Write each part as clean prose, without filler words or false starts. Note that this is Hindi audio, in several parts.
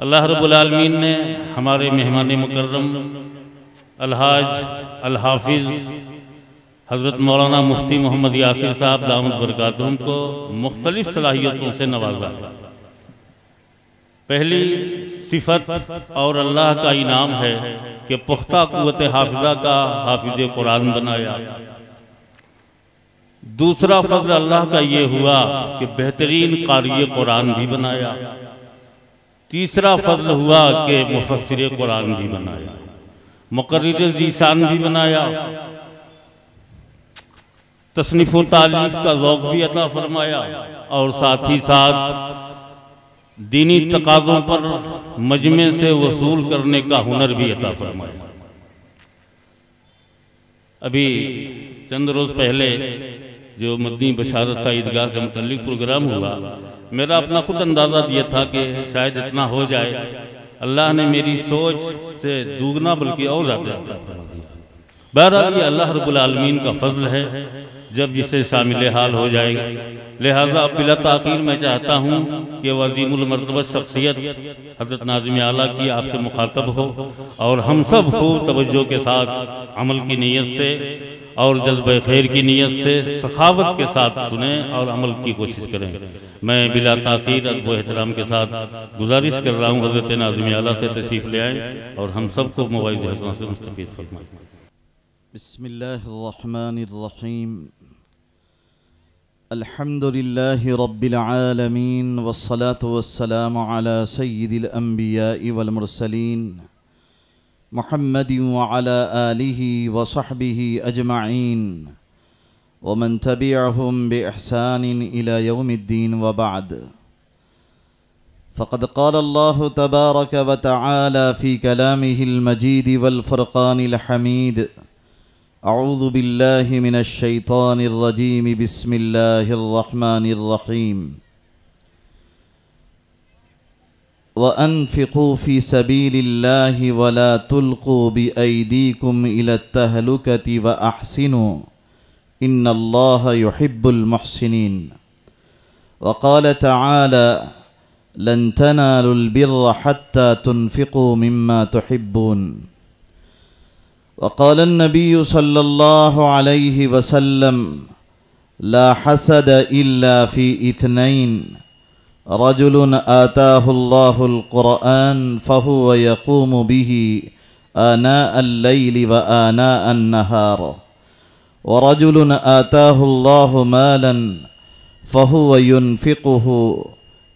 अल्लाह रब्बुल आलमीन ने हमारे मेहमान मुकर्रम अलहाज अल-हाफिज़ हज़रत मौलाना मुफ्ती मोहम्मद यासिर साहब दामद बरकातुहुम को मुख्तलिफ सलाहियतों से नवाजा। पहली सिफत और अल्लाह का इनाम है कि पुख्ता कुव्वत हाफिज़ा का हाफिज़ कुरान बनाया। दूसरा फज़ल अल्लाह का ये हुआ कि बेहतरीन क़ारी कुरान भी बनाया। तीसरा फज़ल हुआ कि मुफस्सिर कुरान भी बनाया, मुक़र्रिर ज़ीशान भी बनाया, तसनीफ़ व तालीफ़ का ज़ौक़ भी अता फरमाया और साथ ही साथ दीनी तकाज़ों पर मजमे से वसूल करने का हुनर भी अता फरमाया। अभी चंद रोज़ पहले जो मदनी बशारत ईदगाह से मुतल्लिक़ प्रोग्राम हुआ, मेरा अपना खुद अंदाज़ा दिया था कि शायद इतना हो जाए। अल्लाह ने मेरी सोच से दुगना बल्कि और ज़्यादा अता फरमा दिया। बहरहाल ये अल्लाह रब्बुल आलमीन का फ़ज़ल है जब जिसे शामिल हाल हो जाएगा। लिहाजा बिला ताख़ीर मैं चाहता हूँ कि वज़ीमुल मर्तबा शख्सियत हज़रत नाज़िम आला की आपसे मुखातब हो और हम सब खूब तवज्जो के साथ अमल की नीयत से और जज्बे खैर की नीयत से सखावत के साथ सुने और अमल की कोशिश करें। मैं बिला ताख़ीर अदब व एहतराम के साथ गुजारिश कर रहा हूँ हज़रत नाज़िम आला से तशरीफ़ ले आएँ और हम सबको मवाइज़ हसना से मुस्तफ़ीद फरमाएं। बिस्मिल्लाहिर्रहमानिर्रहीम। अल्हम्दुलिल्लाहि रब्बिल आलमीन वस्सलातु वस्सलामु अला सय्यिदिल अंबिया'i वल मुरसलीन मुहम्मदिन व अला आलिहि व सहबिहि अजमईन व मन तबिअहुम बि इहसानिन इला यौमिद्दीन व बाद। फ़क़द क़ाल अल्लाहु तबारक व तआला फ़ी कलामिहिल मजीद वल फ़ुरक़ानिल हमीद। अऊज़ु बिल्लाहि मिनश शैतानिर रजीम। बिस्मिल्लाहिर रहमानिर रहीम। व अनफ़िक़ू फ़ी सबीलिल्लाहि व ला तुल्क़ू बिअयदीकुम इलत तहलुकति व अहसिनू इन्नल्लाहा युहिब्बुल मुहसिनीन। व क़ाल तआला लन तनालुल बिर्रा हत्ता तुनफ़िक़ू मिम्मा तुहिब्बून। वक़ाल नबी सल्लल्लाहु अलैहि वसल्लम ला हसद इल्ला फ़ी इत्नैन रजुलन आताहुल्लाहुल क़ुरआन फ़हुव यक़ूमु बिही आनाअल लैलि व आनाअन नहार व रजुलन आताहुल्लाहु मालन फ़हुव युनफ़िक़ुहु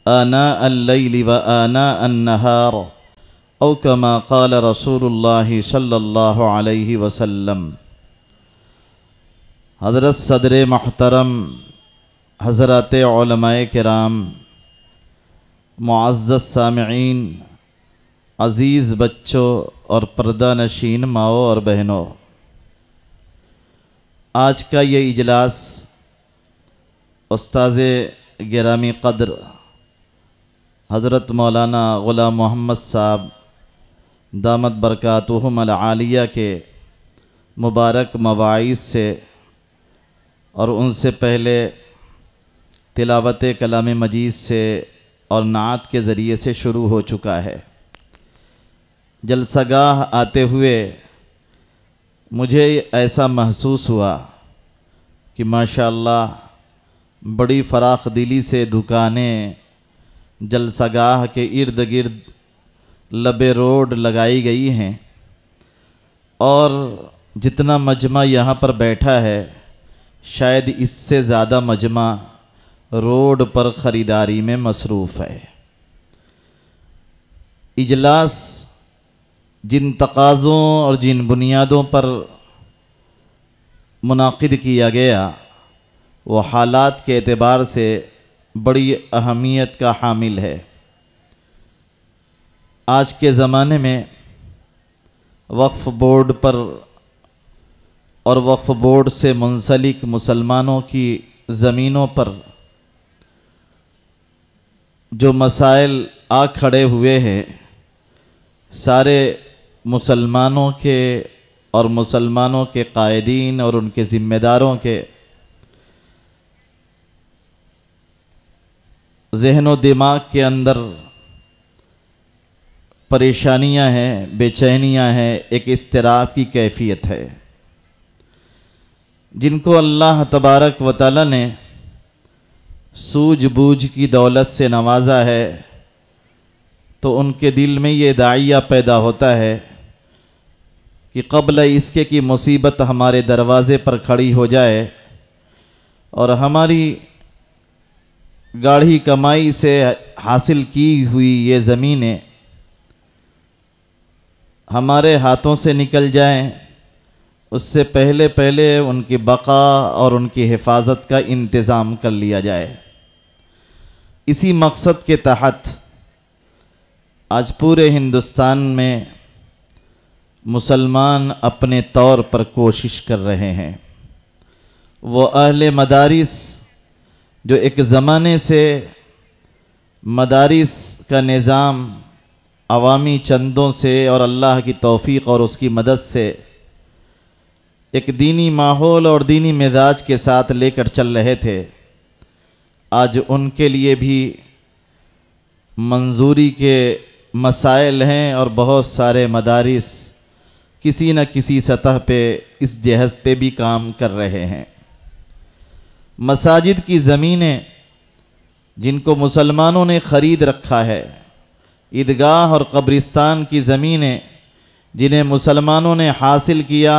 आनाअल लैलि व आनाअन नहार औ कमा क़ाल रसूलुल्लाहि सल्लल्लाहु अलैहि वसल्लम। हज़रत सदर महतरम हज़रात उलमाए किराम, मुअज़्ज़ज़ सामिईन, अज़ीज़ बच्चों और पर्दा नशीन माओ और बहनों, आज का ये इजलास उस्ताज़े गिरामी क़द्र हज़रत मौलाना ग़ुलाम मोहम्मद साहब दामत बरकातुहुम अल-आलिया के मुबारक मवाइज़ से और उनसे पहले तिलावत कलाम मजीद से और नात के ज़रिए से शुरू हो चुका है। जलसागाह आते हुए मुझे ऐसा महसूस हुआ कि माशाअल्लाह बड़ी फ़राख दिली से दुकानें जलसागाह के इर्द गिर्द लबे रोड लगाई गई हैं और जितना मजमा यहाँ पर बैठा है शायद इससे ज़्यादा मजमा रोड पर ख़रीदारी में मसरूफ़ है। इजलास जिन तकाज़ों और जिन बुनियादों पर मुनाक़िद किया गया वो हालात के एतबार से बड़ी अहमियत का हामिल है। आज के ज़माने में वक्फ़ बोर्ड पर और वक्फ़ बोर्ड से मुंसलिक मुसलमानों की ज़मीनों पर जो मसाइल आ खड़े हुए हैं, सारे मुसलमानों के और मुसलमानों के कायदीन और उनके ज़िम्मेदारों के ज़हन व दिमाग के अंदर परेशानियां हैं, बेचैनियां हैं, एक इस्तिराब की कैफियत है। जिनको अल्लाह तबारक व तआला ने सूझबूझ की दौलत से नवाजा है तो उनके दिल में ये दाइया पैदा होता है कि क़ब्ल इसके कि मुसीबत हमारे दरवाज़े पर खड़ी हो जाए और हमारी गाढ़ी कमाई से हासिल की हुई ये ज़मीनें हमारे हाथों से निकल जाएं, उससे पहले पहले उनकी बका और उनकी हिफाजत का इंतज़ाम कर लिया जाए। इसी मकसद के तहत आज पूरे हिंदुस्तान में मुसलमान अपने तौर पर कोशिश कर रहे हैं। वो अहले मदारिस जो एक ज़माने से मदारिस का निज़ाम अवामी चंदों से और अल्लाह की तौफ़ीक़ और उसकी मदद से एक दीनी माहौल और दीनी मिजाज के साथ लेकर चल रहे थे, आज उनके लिए भी मंजूरी के मसाइल हैं और बहुत सारे मदारिस किसी न किसी सतह पे इस जहद पे भी काम कर रहे हैं। मसाजिद की ज़मीनें जिनको मुसलमानों ने ख़रीद रखा है, ईदगाह और कब्रिस्तान की ज़मीनें जिन्हें मुसलमानों ने हासिल किया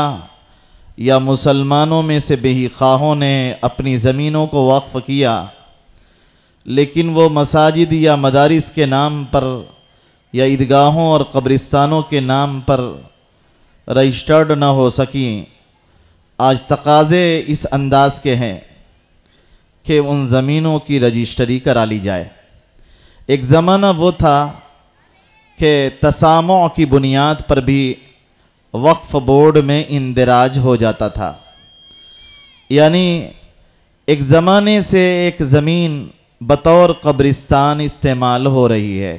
या मुसलमानों में से बेहिखाहों ने अपनी ज़मीनों को वक्फ़ किया, लेकिन वो मसाजिद या मदारिस के नाम पर या ईदगाहों और कब्रिस्तानों के नाम पर रजिस्टर्ड ना हो सकी। आज तकाज़े इस अंदाज़ के हैं कि उन ज़मीनों की रजिस्ट्री करा ली जाए। एक ज़माना वो था कि तसामुअ की बुनियाद पर भी वक्फ़ बोर्ड में इंदराज हो जाता था, यानी एक ज़माने से एक ज़मीन बतौर कब्रिस्तान इस्तेमाल हो रही है।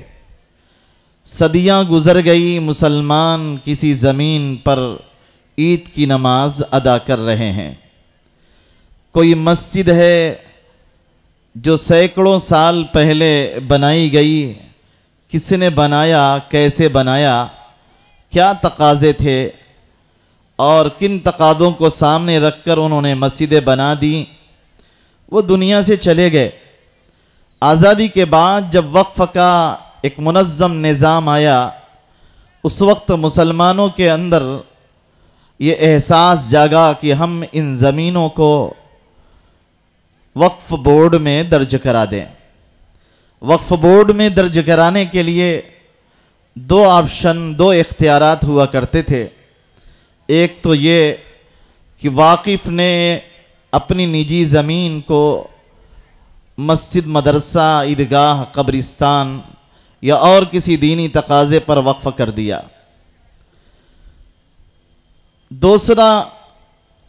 सदियाँ गुज़र गई, मुसलमान किसी ज़मीन पर ईद की नमाज अदा कर रहे हैं। कोई मस्जिद है जो सैकड़ों साल पहले बनाई गई, किसने बनाया, कैसे बनाया, क्या तकाज़े थे और किन तकाज़ों को सामने रखकर उन्होंने मस्जिदें बना दी, वो दुनिया से चले गए। आज़ादी के बाद जब वक्फ़ का एक मुनज़्ज़म निज़ाम आया, उस वक्त मुसलमानों के अंदर ये एहसास जागा कि हम इन ज़मीनों को वक्फ़ बोर्ड में दर्ज करा दें। वक्फ़ बोर्ड में दर्ज कराने के लिए दो ऑप्शन, दो इख्तियारात हुआ करते थे। एक तो ये कि वाकिफ़ ने अपनी निजी ज़मीन को मस्जिद, मदरसा, ईदगाह, कब्रिस्तान या और किसी दीनी तकाज़े पर वक्फ़ कर दिया। दूसरा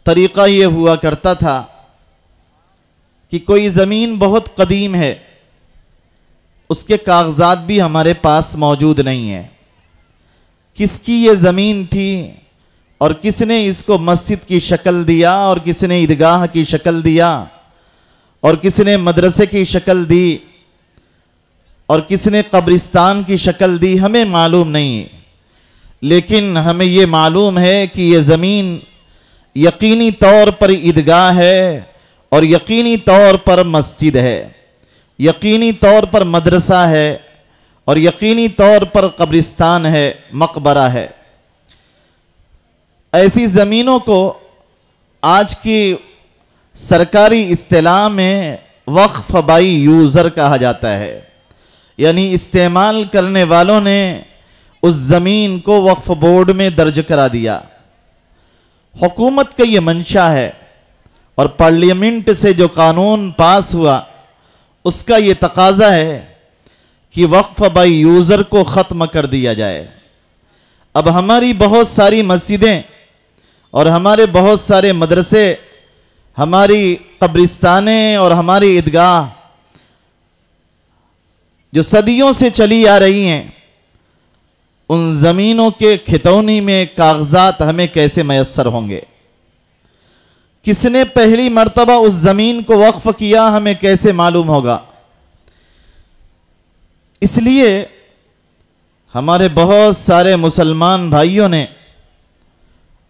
तरीक़ा ये हुआ करता था कि कोई ज़मीन बहुत कदीम है, उसके कागज़ात भी हमारे पास मौजूद नहीं है, किसकी ये ज़मीन थी और किसने इसको मस्जिद की शक्ल दिया और किसने ईदगाह की शक्ल दिया और किसने मदरसे की शक्ल दी और किसने कब्रिस्तान की शक्ल दी, हमें मालूम नहीं। लेकिन हमें ये मालूम है कि ये ज़मीन यकीनी तौर पर ईदगाह है और यकीनी तौर पर मस्जिद है, यकीनी तौर पर मदरसा है और यकीनी तौर पर कब्रिस्तान है, मकबरा है। ऐसी ज़मीनों को आज की सरकारी इस्तिलाह में वक्फ बाई यूज़र कहा जाता है, यानी इस्तेमाल करने वालों ने उस ज़मीन को वक्फ बोर्ड में दर्ज करा दिया। हुकूमत का ये मंशा है और पार्लियामेंट से जो कानून पास हुआ उसका ये तकाज़ा है कि वक्फ बाई यूज़र को ख़त्म कर दिया जाए। अब हमारी बहुत सारी मस्जिदें और हमारे बहुत सारे मदरसे, हमारी कब्रिस्तानें और हमारी ईदगाह जो सदियों से चली आ रही हैं, उन ज़मीनों के खितौनी में कागज़ात हमें कैसे मैसर होंगे? किसने पहली मर्तबा उस ज़मीन को वक्फ किया, हमें कैसे मालूम होगा? इसलिए हमारे बहुत सारे मुसलमान भाइयों ने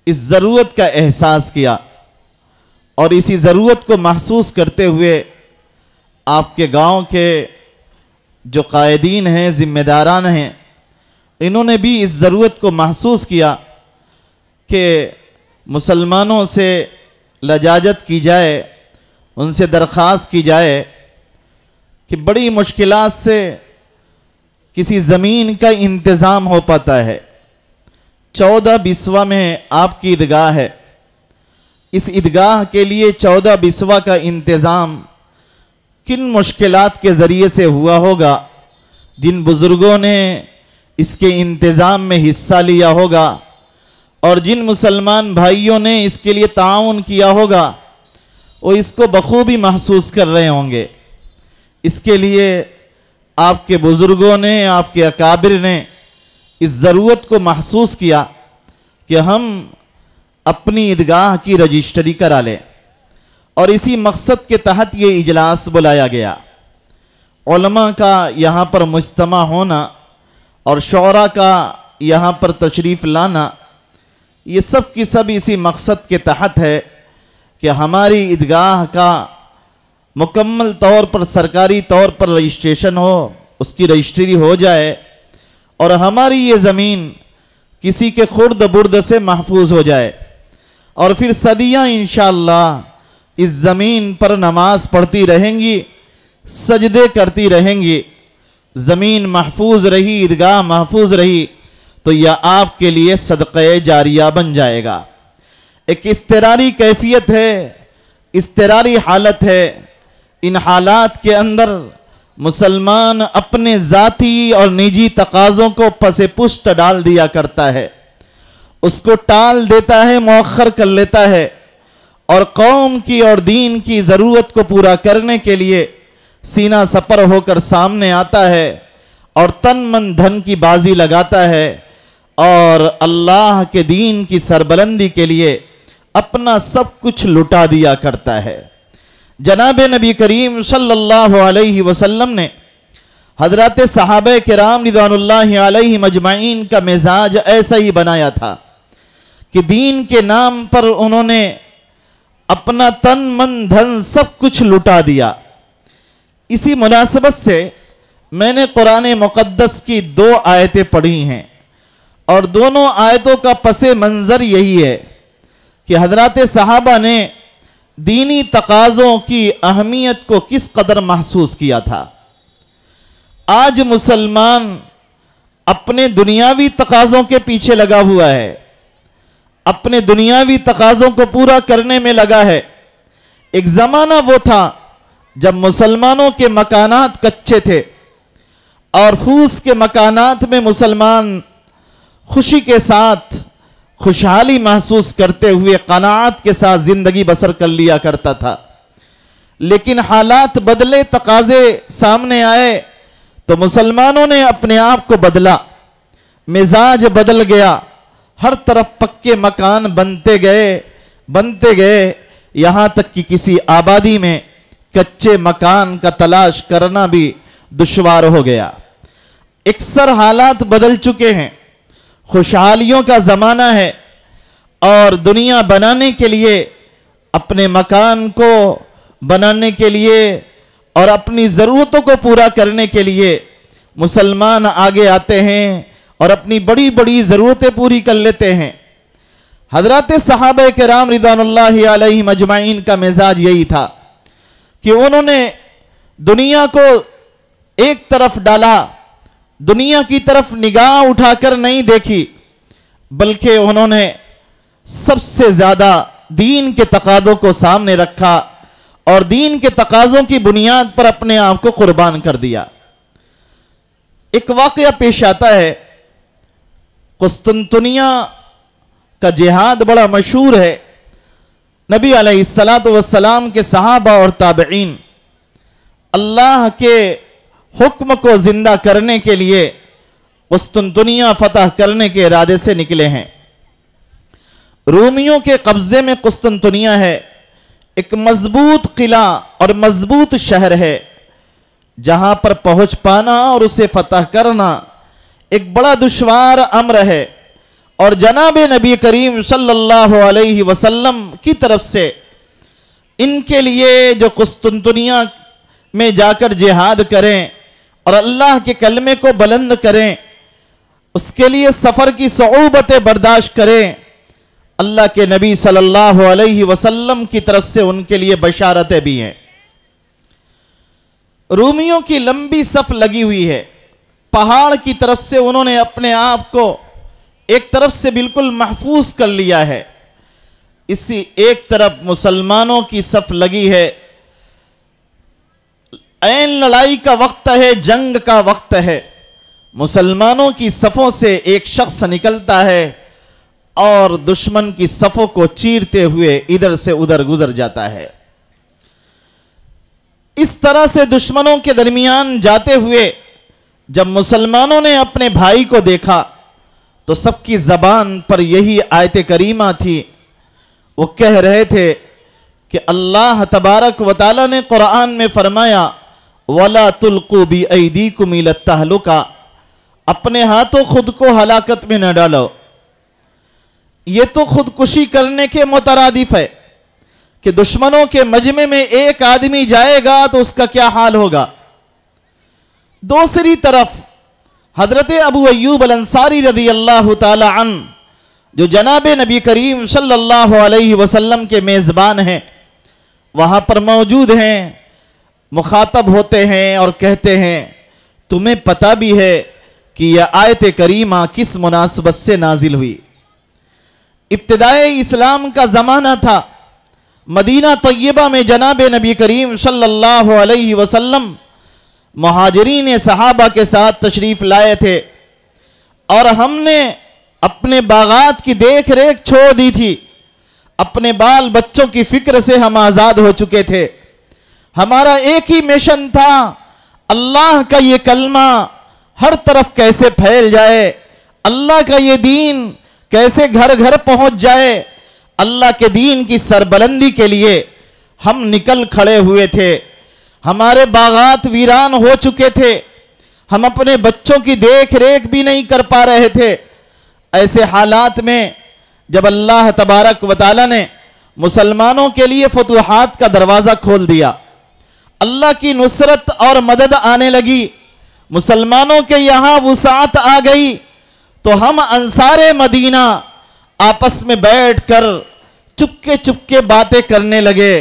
इस ज़रूरत का एहसास किया और इसी ज़रूरत को महसूस करते हुए आपके गांव के जो कायदीन हैं, ज़िम्मेदारान हैं, इन्होंने भी इस ज़रूरत को महसूस किया कि मुसलमानों से लजाजत की जाए, उनसे दरख्वास्त की जाए कि बड़ी मुश्किलात से किसी ज़मीन का इंतज़ाम हो पाता है। 14 बिस्वा में आपकी ईदगाह है। इस ईदगाह के लिए 14 बिस्वा का इंतज़ाम किन मुश्किलात के ज़रिए से हुआ होगा, जिन बुज़ुर्गों ने इसके इंतज़ाम में हिस्सा लिया होगा और जिन मुसलमान भाइयों ने इसके लिए ताउन किया होगा, वो इसको बखूबी महसूस कर रहे होंगे। इसके लिए आपके बुज़ुर्गों ने, आपके अकाबिर ने इस ज़रूरत को महसूस किया कि हम अपनी ईदगाह की रजिस्ट्री करा लें और इसी मकसद के तहत ये इजलास बुलाया गया। उलमा का यहाँ पर मुज्तमा होना और शौरा का यहाँ पर तशरीफ़ लाना, ये सब की सब इसी मकसद के तहत है कि हमारी ईदगाह का मुकम्मल तौर पर सरकारी तौर पर रजिस्ट्रेशन हो, उसकी रजिस्ट्री हो जाए और हमारी ये ज़मीन किसी के खुर्द बुर्द से महफूज हो जाए और फिर सदियाँ इंशाअल्लाह इस ज़मीन पर नमाज पढ़ती रहेंगी, सजदे करती रहेंगी। ज़मीन महफूज रही, ईदगाह महफूज रही तो यह आपके लिए सदक़े जारिया बन जाएगा। एक इस्तरारी कैफियत है, इस्तरारी हालत है। इन हालात के अंदर मुसलमान अपने ज़ाती और निजी तकाज़ों को पसे पुष्ट डाल दिया करता है, उसको टाल देता है, मौखर कर लेता है और कौम की और दीन की ज़रूरत को पूरा करने के लिए सीना सपर होकर सामने आता है और तन मन धन की बाजी लगाता है और अल्लाह के दीन की सरबलंदी के लिए अपना सब कुछ लुटा दिया करता है। जनाब नबी करीम सल्लल्लाहु अलैहि वसल्लम ने हज़रत सहाबे किराम रिज़वानुल्लाहि अलैहिम अजमाइन का मिजाज ऐसा ही बनाया था कि दीन के नाम पर उन्होंने अपना तन मन धन सब कुछ लुटा दिया। इसी मुनासबत से मैंने कुरान मुक़द्दस की 2 आयतें पढ़ी हैं और दोनों आयतों का पसे मंज़र यही है कि हज़रत सहाबा ने दीनी तकाज़ों की अहमियत को किस कदर महसूस किया था। आज मुसलमान अपने दुनियावी तकाज़ों के पीछे लगा हुआ है, अपने दुनियावी तकाज़ों को पूरा करने में लगा है। एक ज़माना वो था जब मुसलमानों के मकानात कच्चे थे और फूस के मकानात में मुसलमान खुशी के साथ, खुशहाली महसूस करते हुए क़नाअत के साथ ज़िंदगी बसर कर लिया करता था। लेकिन हालात बदले, तकाज़े सामने आए तो मुसलमानों ने अपने आप को बदला, मिजाज बदल गया। हर तरफ पक्के मकान बनते गए, यहाँ तक कि किसी आबादी में कच्चे मकान का तलाश करना भी दुश्वार हो गया। अक्सर हालात बदल चुके हैं, खुशहालियों का ज़माना है और दुनिया बनाने के लिए, अपने मकान को बनाने के लिए और अपनी ज़रूरतों को पूरा करने के लिए मुसलमान आगे आते हैं और अपनी बड़ी बड़ी ज़रूरतें पूरी कर लेते हैं। हज़रत सहाबा किराम रिज़वानुल्लाहि अलैहिम अजमाइन का मिजाज यही था कि उन्होंने दुनिया को एक तरफ डाला, दुनिया की तरफ निगाह उठाकर नहीं देखी, बल्कि उन्होंने सबसे ज़्यादा दीन के तकाज़ों को सामने रखा और दीन के तकाज़ों की बुनियाद पर अपने आप को कुर्बान कर दिया। एक वाक़या पेश आता है, कुस्तुनतुनिया का जिहाद बड़ा मशहूर है। नबी अलैहिस्सलातु वस्सलाम के सहाबा और ताबईन अल्लाह के हुक्म को जिंदा करने के लिए कुस्तुनतुनिया फतह करने के इरादे से निकले हैं। रूमियों के कब्जे में कुस्तुनतुनिया है, एक मजबूत किला और मजबूत शहर है जहां पर पहुंच पाना और उसे फतह करना एक बड़ा दुश्वार अम्र है और जनाब नबी करीम सल्लल्लाहु अलैहि वसल्लम की तरफ से इनके लिए जो कुस्तुनतुनिया में जाकर जिहाद करें और अल्लाह के कलमे को बुलंद करें, उसके लिए सफ़र की सऊबतें बर्दाश्त करें, अल्लाह के नबी सल्लल्लाहु अलैहि वसल्लम की तरफ से उनके लिए बशारतें भी हैं। रूमियों की लंबी सफ लगी हुई है, पहाड़ की तरफ से उन्होंने अपने आप को एक तरफ से बिल्कुल महफूज कर लिया है। इसी एक तरफ मुसलमानों की सफ लगी है, ऐन लड़ाई का वक्त है, जंग का वक्त है। मुसलमानों की सफ़ों से एक शख्स निकलता है और दुश्मन की सफ़ों को चीरते हुए इधर से उधर गुजर जाता है। इस तरह से दुश्मनों के दरमियान जाते हुए जब मुसलमानों ने अपने भाई को देखा तो सबकी ज़बान पर यही आयत करीमा थी। वो कह रहे थे कि अल्लाह तबारक व तआला ने कुरान में फरमाया, वला तुल्कू बी ऐदीकुम इला तहलुका, अपने हाथों खुद को हलाकत में न डालो। ये तो खुदकुशी करने के मुतरादिफ है कि दुश्मनों के मजमे में एक आदमी जाएगा तो उसका क्या हाल होगा। दूसरी तरफ हजरत अबू अय्यूब अल अंसारी रज़ी अल्लाह ताला अन्हु, जो जनाब नबी करीम सल्लल्लाहु अलैहि वसल्लम के मेज़बान हैं, वहाँ पर मौजूद हैं, मुखातब होते हैं और कहते हैं, तुम्हें पता भी है कि यह आयत करीमा किस मुनासबत से नाजिल हुई। इब्तिदाए इस्लाम का ज़माना था, मदीना तय्यबा में जनाब नबी करीम सल्लल्लाहु अलैहि वसल्लम मुहाजिरीन सहाबा के साथ तशरीफ़ लाए थे और हमने अपने बागात की देख रेख छोड़ दी थी। अपने बाल बच्चों की फिक्र से हम आज़ाद हो चुके थे। हमारा एक ही मिशन था, अल्लाह का ये कलमा हर तरफ कैसे फैल जाए, अल्लाह का ये दीन कैसे घर घर पहुंच जाए। अल्लाह के दीन की सरबलंदी के लिए हम निकल खड़े हुए थे। हमारे बागात वीरान हो चुके थे, हम अपने बच्चों की देख रेख भी नहीं कर पा रहे थे। ऐसे हालात में जब अल्लाह तबारक व तआला ने मुसलमानों के लिए फतूहात का दरवाज़ा खोल दिया, अल्लाह की नुसरत और मदद आने लगी, मुसलमानों के यहाँ वुसाअत आ गई, तो हम अंसारे मदीना आपस में बैठकर चुपके चुपके बातें करने लगे।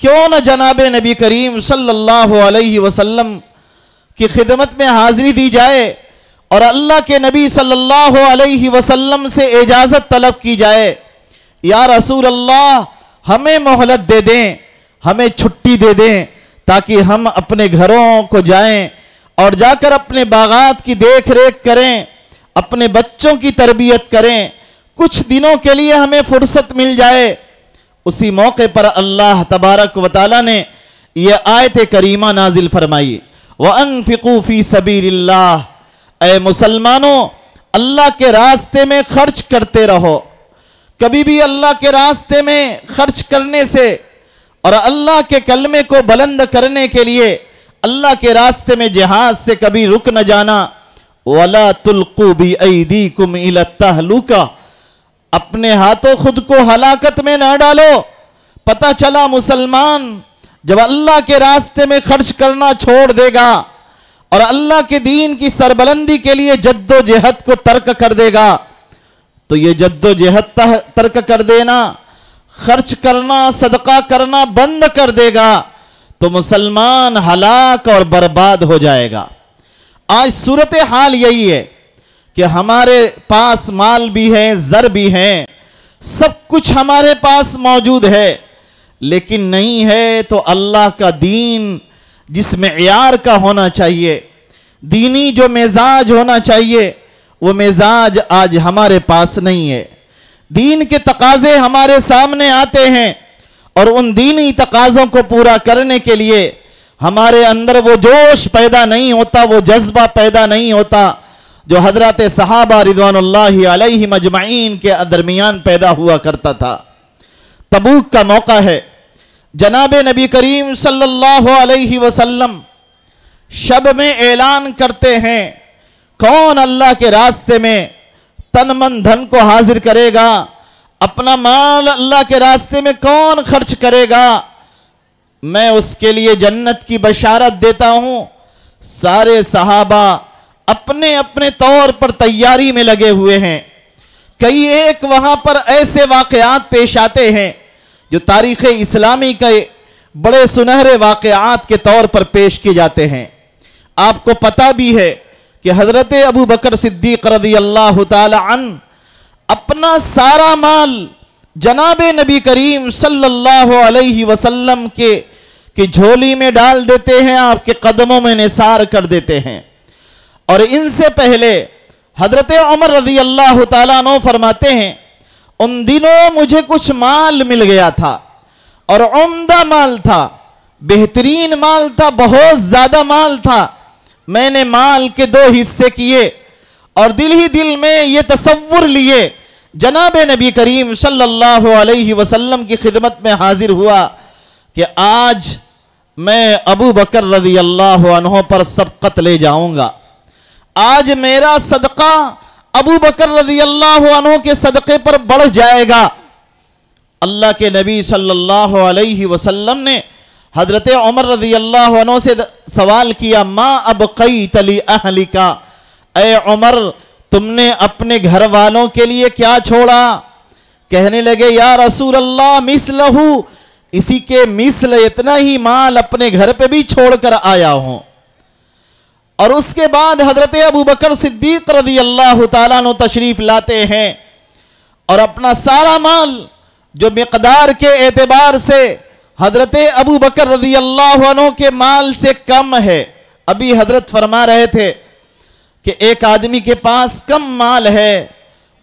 क्यों न जनाब नबी करीम सल्लल्लाहु अलैहि वसल्लम की खिदमत में हाजिरी दी जाए और अल्लाह के नबी सल्लल्लाहु अलैहि वसल्लम से इजाज़त तलब की जाए, या रसूल अल्लाह हमें मोहलत दे दें, हमें छुट्टी दे दें ताकि हम अपने घरों को जाएं और जाकर अपने बागात की देख रेख करें, अपने बच्चों की तरबियत करें, कुछ दिनों के लिए हमें फुर्सत मिल जाए। उसी मौके पर अल्लाह तबारक व तआला ने यह आयत करीमा नाजिल फरमाई, व अनफिकू फी सबीलिल्लाह, ऐ मुसलमानों अल्लाह के रास्ते में खर्च करते रहो। कभी भी अल्लाह के रास्ते में खर्च करने से और अल्लाह के कलमे को बुलंद करने के लिए अल्लाह के रास्ते में जिहाद से कभी रुक न जाना। वला तुल्कू बी ऐदीकुम इला तहलुका, अपने हाथों खुद को हलाकत में न डालो। पता चला मुसलमान जब अल्लाह के रास्ते में खर्च करना छोड़ देगा और अल्लाह के दीन की सरबलंदी के लिए जद्दोजहद को तर्क कर देगा, तो ये जद्दोजहद तर्क कर देना, खर्च करना, सदका करना बंद कर देगा, तो मुसलमान हलाक और बर्बाद हो जाएगा। आज सूरत हाल यही है कि हमारे पास माल भी है, ज़र भी है, सब कुछ हमारे पास मौजूद है, लेकिन नहीं है तो अल्लाह का दीन जिस मेयार का होना चाहिए, दीनी जो मिजाज होना चाहिए, वो मिजाज आज हमारे पास नहीं है। दीन के तकाजे हमारे सामने आते हैं और उन दीनी तकाज़ों को पूरा करने के लिए हमारे अंदर वो जोश पैदा नहीं होता, वो जज्बा पैदा नहीं होता जो हजरत सहाबा रिज़वानुल्लाहि अलैहिम अजमईन के दरमियान पैदा हुआ करता था। तबूक का मौका है, जनाब नबी करीम सल्लल्लाहु अलैहि वसल्लम शब में ऐलान करते हैं, कौन अल्लाह के रास्ते में तन मन धन को हाजिर करेगा? अपना माल अल्लाह के रास्ते में कौन खर्च करेगा? मैं उसके लिए जन्नत की बशारत देता हूं। सारे सहाबा अपने अपने तौर पर तैयारी में लगे हुए हैं। कई एक वहां पर ऐसे वाकयात पेश आते हैं जो तारीख़ इस्लामी के बड़े सुनहरे वाकयात के तौर पर पेश किए जाते हैं। आपको पता भी है कि हजरत अबू बकर सिद्दीक रज़ी अल्लाह ताला अन्हु अपना सारा माल जनाब नबी करीम सल्लल्लाहु अलैहि वसल्लम के झोली में डाल देते हैं, आपके कदमों में निसार कर देते हैं। और इनसे पहले हजरत उमर रज़ी अल्लाह ताला अन्हु फरमाते हैं, उन दिनों मुझे कुछ माल मिल गया था और उम्दा माल था, बेहतरीन माल था, बहुत ज्यादा माल था। मैंने माल के 2 हिस्से किए और दिल ही दिल में ये तसव्वुर लिए, जनाब नबी करीम सल्लल्लाहु अलैहि वसल्लम की खिदमत में हाजिर हुआ कि आज मैं अबू बकर रज़ी अल्लाह अन्हु पर सबकत ले जाऊंगा। आज मेरा सदका अबू बकर रज़ी अल्लाह अन्हु के सदक़े पर बढ़ जाएगा। अल्लाह के नबी सल्लल्लाहु अलैहि वसल्लम ने हजरत उमर रज़ी अल्लाह अन्हु से सवाल किया, मा अबक़ैत ली अहलिका, ऐ उमर तुमने अपने घर वालों के लिए क्या छोड़ा? कहने लगे, या रसूल अल्लाह मिसलहू, इसी के मिसल इतना ही माल अपने घर पे भी छोड़कर आया हूं। और उसके बाद हजरत अबू बकर सिद्दीक रज़ी अल्लाह ताला अन्हु तशरीफ लाते हैं और अपना सारा माल जो मिकदार के एतबार से हजरत अबू बकर रज़ी अल्लाह अन्हु के माल से कम है। अभी हजरत फरमा रहे थे कि एक आदमी के पास कम माल है,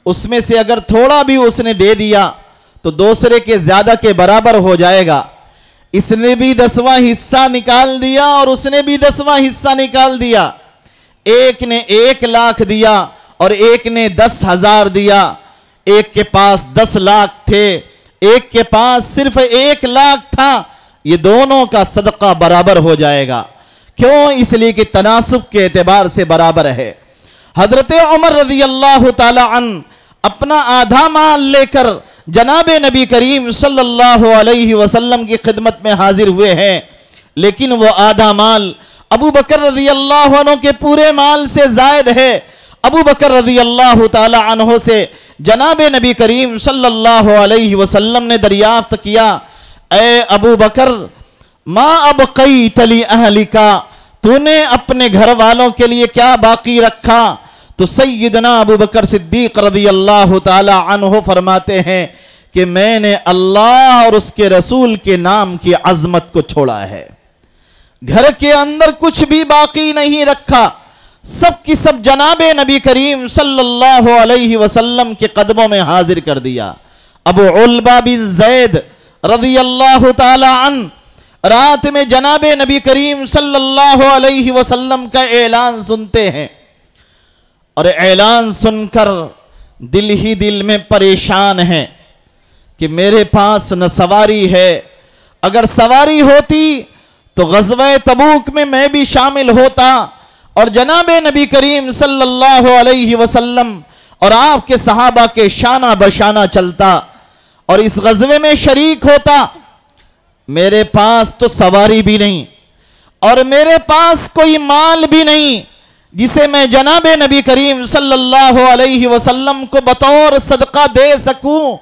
उसमें से अगर थोड़ा भी उसने दे दिया तो दूसरे के ज्यादा के बराबर हो जाएगा। इसने भी 10वां हिस्सा निकाल दिया और उसने भी 10वां हिस्सा निकाल दिया। एक ने 1 लाख दिया और एक ने 10,000 दिया। एक के पास 10 लाख थे, एक के पास सिर्फ 1 लाख था। ये दोनों का सदका बराबर हो जाएगा। क्यों? इसलिए कि तनासुब के एतबार से बराबर है। हजरत उमर रज़ी अल्लाह ताला अन्हु अपना आधा माल लेकर जनाब नबी करीम सल्लल्लाहु अलैहि वसल्लम की खिदमत में हाजिर हुए हैं, लेकिन वो आधा माल अबू बकर रज़ी अल्लाह अन्हु के पूरे माल से जायद है। अबू बकर रज़ी अल्लाह ताला अन्हु से जनाब नबी करीम सल्लल्लाहु अलैहि वसल्लम ने दरियाफ्त किया, ए अबू बकर मा अबक़ैत ली अहलिका, तूने अपने घर वालों के लिए क्या बाकी रखा? तो सैयदना अबू बकर सिद्दीक रज़ी अल्लाह ताला अन्हु फरमाते हैं कि मैंने अल्लाह और उसके रसूल के नाम की अजमत को छोड़ा है। घर के अंदर कुछ भी बाकी नहीं रखा, सब की सब जनाबे नबी करीम सल्लल्लाहु अलैहि वसल्लम के कदमों में हाजिर कर दिया। अबू उल्बा बिन ज़ैद रज़ी अल्लाह ताला अन्हु रात में जनाबे नबी करीम सल्लल्लाहु अलैहि वसल्लम का ऐलान सुनते हैं और ऐलान सुनकर दिल ही दिल में परेशान है कि मेरे पास न सवारी है। अगर सवारी होती तो ग़ज़वा तबूक में मैं भी शामिल होता और जनाबे नबी करीम सल्लल्लाहु अलैहि वसल्लम और आपके सहाबा के शाना बशाना चलता और इस ग़ज़वे में शरीक होता। मेरे पास तो सवारी भी नहीं और मेरे पास कोई माल भी नहीं जिसे मैं जनाबे नबी करीम सल्लल्लाहु अलैहि वसल्लम को बतौर सदका दे सकूं।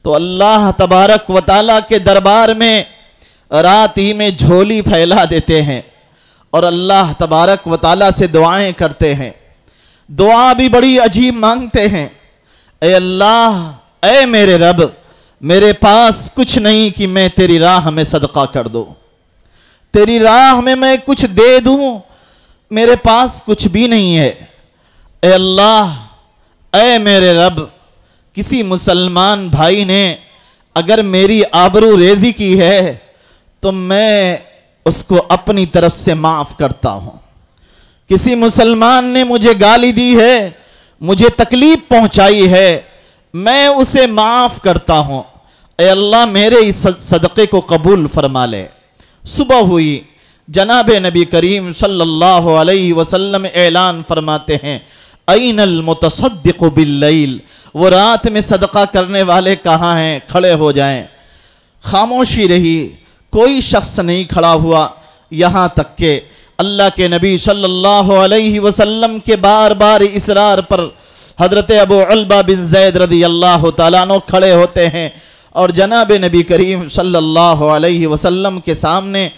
तो अल्लाह तबारक व तआला के दरबार में रात ही में झोली फैला देते हैं और अल्लाह तबारक व तआला से दुआएं करते हैं। दुआ भी बड़ी अजीब मांगते हैं, ए अल्लाह, ए मेरे रब, मेरे पास कुछ नहीं कि मैं तेरी राह में सदका कर दूं, तेरी राह में मैं कुछ दे दूं, मेरे पास कुछ भी नहीं है। ए अल्लाह, ए मेरे रब, किसी मुसलमान भाई ने अगर मेरी आबरू रेजी की है तो मैं उसको अपनी तरफ से माफ करता हूं। किसी मुसलमान ने मुझे गाली दी है, मुझे तकलीफ पहुंचाई है, मैं उसे माफ करता हूं। ए अल्लाह, मेरे इस सदक़े को कबूल फरमा ले। सुबह हुई, जनाब नबी करीम सल्लल्लाहु अलैहि वसल्लम ऐलान फरमाते हैं, ऐनल मुतसद्दिक़ु बिल्लैल, वो रात में सदका करने वाले कहाँ हैं, खड़े हो जाएं। खामोशी रही, कोई शख्स नहीं खड़ा हुआ, यहाँ तक के अल्लाह के नबी सल्लल्लाहु अलैहि वसल्लम के बार बार इसरार पर हज़रत अबू उल्बा बिन ज़ैद रज़ियल्लाहु ताला अन्हु खड़े होते हैं और जनाब नबी करीम सल्लल्लाहु अलैहि वसल्लम के सामने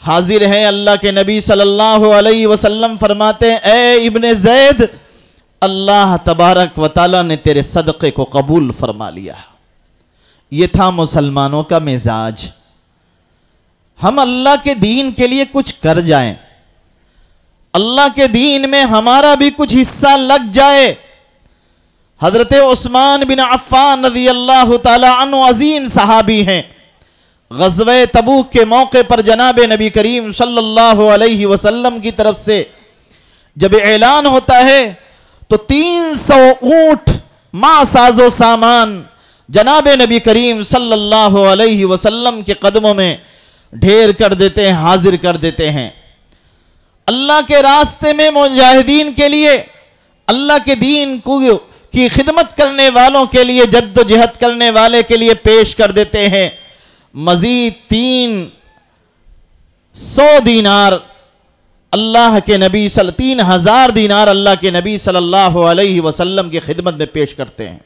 हाजिर हैं। अल्लाह के नबी सल्लल्लाहु अलैहि वसल्लम फरमाते हैं, ए इब्ने ज़ैद, अल्लाह तबारक व ताला ने तेरे सदक़े को कबूल फरमा लिया। ये था मुसलमानों का मिजाज। हम अल्लाह के दीन के लिए कुछ कर जाएं, अल्लाह के दीन में हमारा भी कुछ हिस्सा लग जाए। हजरत उस्मान बिन अफ़्फ़ान रज़ियल्लाहु ताला अन्हु अजीम सहाबी हैं। ग़ज़वे तबूक के मौके पर जनाब नबी करीम सल्लल्लाहु अलैहि वसल्लम की तरफ से जब ऐलान होता है तो 300 ऊंट मां साजो सामान जनाब नबी करीम सल्लल्लाहु अलैहि वसल्लम के कदमों में ढेर कर देते हैं, हाजिर कर देते हैं। अल्लाह के रास्ते में मुजाहिदीन के लिए, अल्लाह के दीन की खिदमत करने वालों के लिए, जद्दोजहद करने वाले के लिए पेश कर देते हैं। मजीद 300 दीनार अल्लाह के नबी 3000 दीनार अल्लाह के नबी सल्लल्लाहु अलैहि वसल्लम की खिदमत में पेश करते हैं।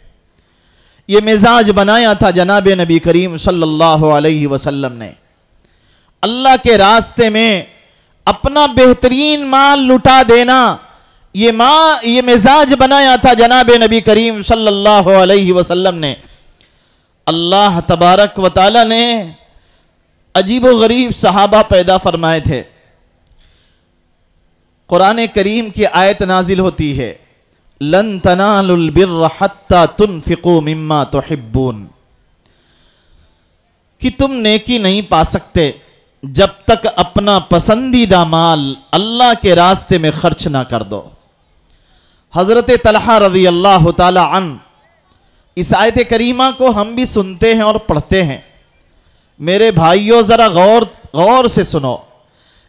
ये मिजाज बनाया था जनाब नबी करीम सल्लल्लाहु अलैहि वसल्लम ने। अल्लाह के रास्ते में अपना बेहतरीन माल लुटा देना, ये मिजाज बनाया था जनाब नबी करीम सल्लल्लाहु अलैहि वसल्लम ने। अल्लाह तबारक व ताला ने अजीब व गरीब सहाबा पैदा फरमाए थे। कुरान करीम की आयत नाजिल होती है, लन तनालुल बिर्र हत्ता तुनफिकू मिम्मा तुहिब्बून, कि तुम नेकी नहीं पा सकते जब तक अपना पसंदीदा माल अल्लाह के रास्ते में खर्च ना कर दो। हज़रत तलहा रज़ियल्लाहु ताला अन्हु, इस आयत करीमा को हम भी सुनते हैं और पढ़ते हैं। मेरे भाइयों ज़रा गौर से सुनो,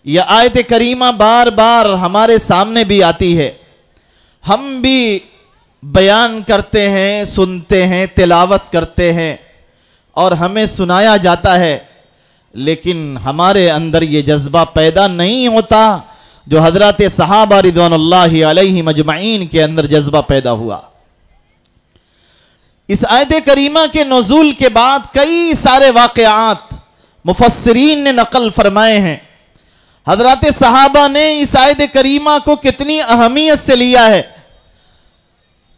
यह आयत करीमा बार बार हमारे सामने भी आती है, हम भी बयान करते हैं, सुनते हैं, तिलावत करते हैं और हमें सुनाया जाता है, लेकिन हमारे अंदर ये जज्बा पैदा नहीं होता जो हज़रत सहाबा रिज़वानुल्लाहि अलैहिम अजमईन के अंदर जज्बा पैदा हुआ। इस आयत करीमा के नुज़ूल के बाद कई सारे वाक़यात मुफस्सिरीन ने नकल फरमाए हैं। हज़रत सहाबा ने इस आयत करीमा को कितनी अहमियत से लिया है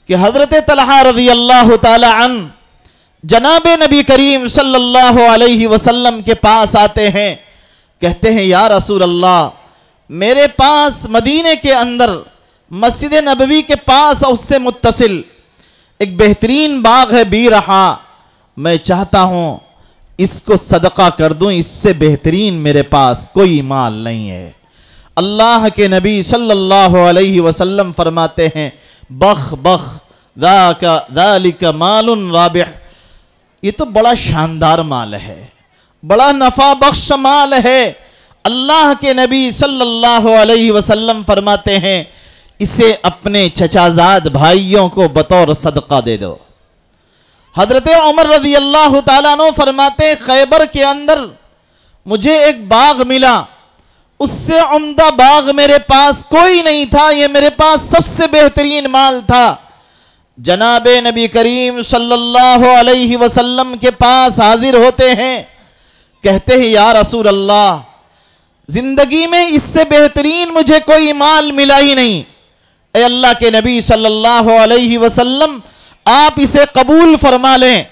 कि हज़रत तलहा रज़ियल्लाहु ताला अन्हु जनाब नबी करीम सल्लल्लाहु अलैहि वसल्लम के पास आते हैं, कहते हैं, या रसूल अल्लाह, मेरे पास मदीने के अंदर मस्जिद नबवी के पास और उससे मुत्तसिल एक बेहतरीन बाग है बीरहा, मैं चाहता हूं इसको सदका कर दूं, इससे बेहतरीन मेरे पास कोई माल नहीं है। अल्लाह के नबी सल्लल्लाहु अलैहि वसल्लम फरमाते हैं, बख बख ज़ालिका मालुन राबिह, ये तो बड़ा शानदार माल है, बड़ा नफा बख्श माल है। अल्लाह के नबी सल्लल्लाहु अलैहि वसल्लम फरमाते हैं, इसे अपने चचाजाद भाइयों को बतौर सदका दे दो। हजरत उमर रज़ियल्लाहु ताला अन्हु फरमाते, खैबर के अंदर मुझे एक बाग मिला, उससे उम्दा बाग मेरे पास कोई नहीं था, ये मेरे पास सबसे बेहतरीन माल था। जनाब नबी करीम सल्लल्लाहु अलैहि वसल्लम के पास हाजिर होते हैं, कहते हैं, या रसूल अल्लाह, जिंदगी में इससे बेहतरीन मुझे कोई माल मिला ही नहीं। ए अल्लाह के नबी सल्लल्लाहु अलैहि वसल्लम, आप इसे कबूल फरमा लें।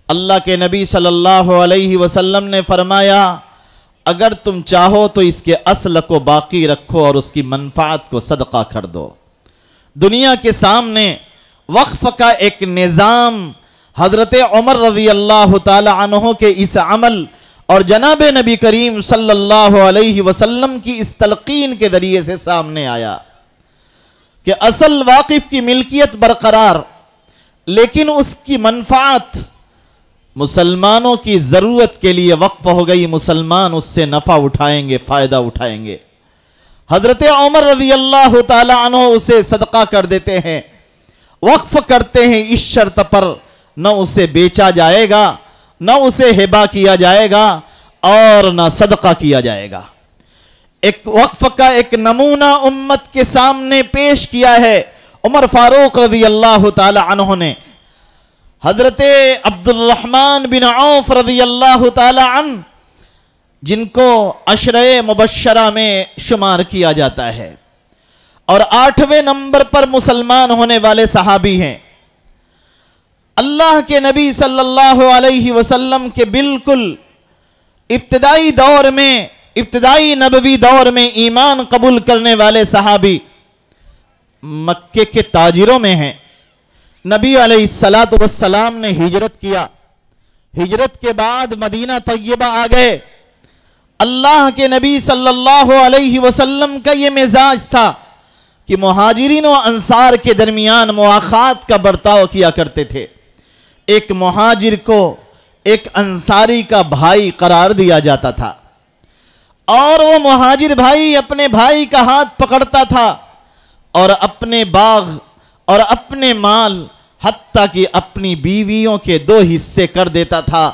अल्लाह के नबी सल्लल्लाहु अलैहि वसल्लम ने फरमाया, अगर तुम चाहो तो इसके असल को बाकी रखो और उसकी मनफात को सदका कर दो। दुनिया के सामने वक्फ का एक निज़ाम हज़रत उमर रज़ियल्लाहु ताला अन्हु के इस अमल और जनाब नबी करीम सल्लल्लाहु अलैहि वसल्लम की इस तलकीन के ज़रिए से सामने आया कि असल वाकिफ की मिल्कियत बरकरार, लेकिन उसकी मनफात मुसलमानों की ज़रूरत के लिए वक्फ हो गई, मुसलमान उससे नफ़ा उठाएंगे, फ़ायदा उठाएंगे। हज़रत उमर रज़ी अल्लाह ताला अन्हु उसे सदका कर देते हैं, वक्फ करते हैं इस शर्त पर न उसे बेचा जाएगा, न उसे हिबा किया जाएगा और न सदका किया जाएगा। एक वक्फ का एक नमूना उम्मत के सामने पेश किया है उमर फारूक रज़ी अल्लाह ताला अन्हु ने। हज़रत अब्दुर्रहमान बिन औफ रज़ी अल्लाह ताला अन्हु, जिनको अशरे मुबश्शरा में शुमार किया जाता है और 8वें नंबर पर मुसलमान होने वाले सहाबी हैं। अल्लाह के नबी सल्लल्लाहु अलैहि वसल्लम के बिल्कुल इब्तिदाई दौर में, इब्तिदाई नबवी दौर में ईमान कबूल करने वाले सहाबी मक्के के ताजिरों में हैं। नबी अलैहिस्सलातु वस्सलाम ने हिजरत किया, हिजरत के बाद मदीना तैयबा आ गए। अल्लाह के नबी सल्लल्लाहु अलैहि वसल्लम का ये मिजाज था कि मुहाजिरीन और अंसार के दरमियान मुआखात का बर्ताव किया करते थे। एक मुहाजिर को एक अंसारी का भाई करार दिया जाता था और वो मुहाजिर भाई अपने भाई का हाथ पकड़ता था और अपने बाग और अपने माल, हत्ता कि अपनी बीवियों के 2 हिस्से कर देता था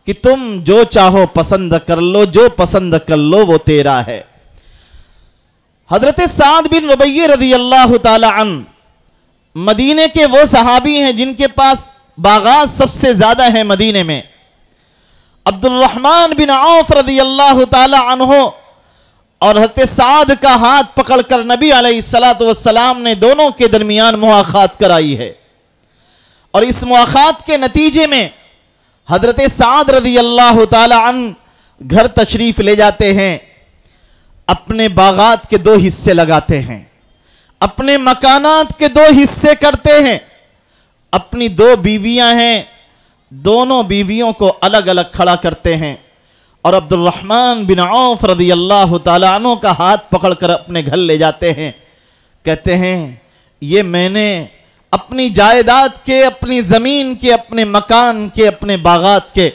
कि तुम जो चाहो पसंद कर लो, जो पसंद कर लो वो तेरा है। हजरत साद बिन रुबैया रज़ी अल्लाह ताला अन्हु मदीने के वो सहाबी हैं जिनके पास बागात सबसे ज्यादा है मदीने में। अब्दुर्रहमान बिन औफ रज़ी अल्लाह ताला अन्हु और हज़रत साद का हाथ पकड़कर नबी अलैहिस्सलातु वस्सलाम ने दोनों के दरमियान मुआखात कराई है और इस मुआखात के नतीजे में हजरत साद रज़ी अल्लाह ताला अन्हु घर तशरीफ ले जाते हैं, अपने बागात के 2 हिस्से लगाते हैं, अपने मकानात के 2 हिस्से करते हैं। अपनी 2 बीवियां हैं, दोनों बीवियों को अलग अलग खड़ा करते हैं और अब्दुर्रहमान बिन औफ रज़ी अल्लाह ताला अन्हु का हाथ पकड़कर अपने घर ले जाते हैं। कहते हैं ये मैंने अपनी जायदाद के, अपनी जमीन के, अपने मकान के, अपने बागात के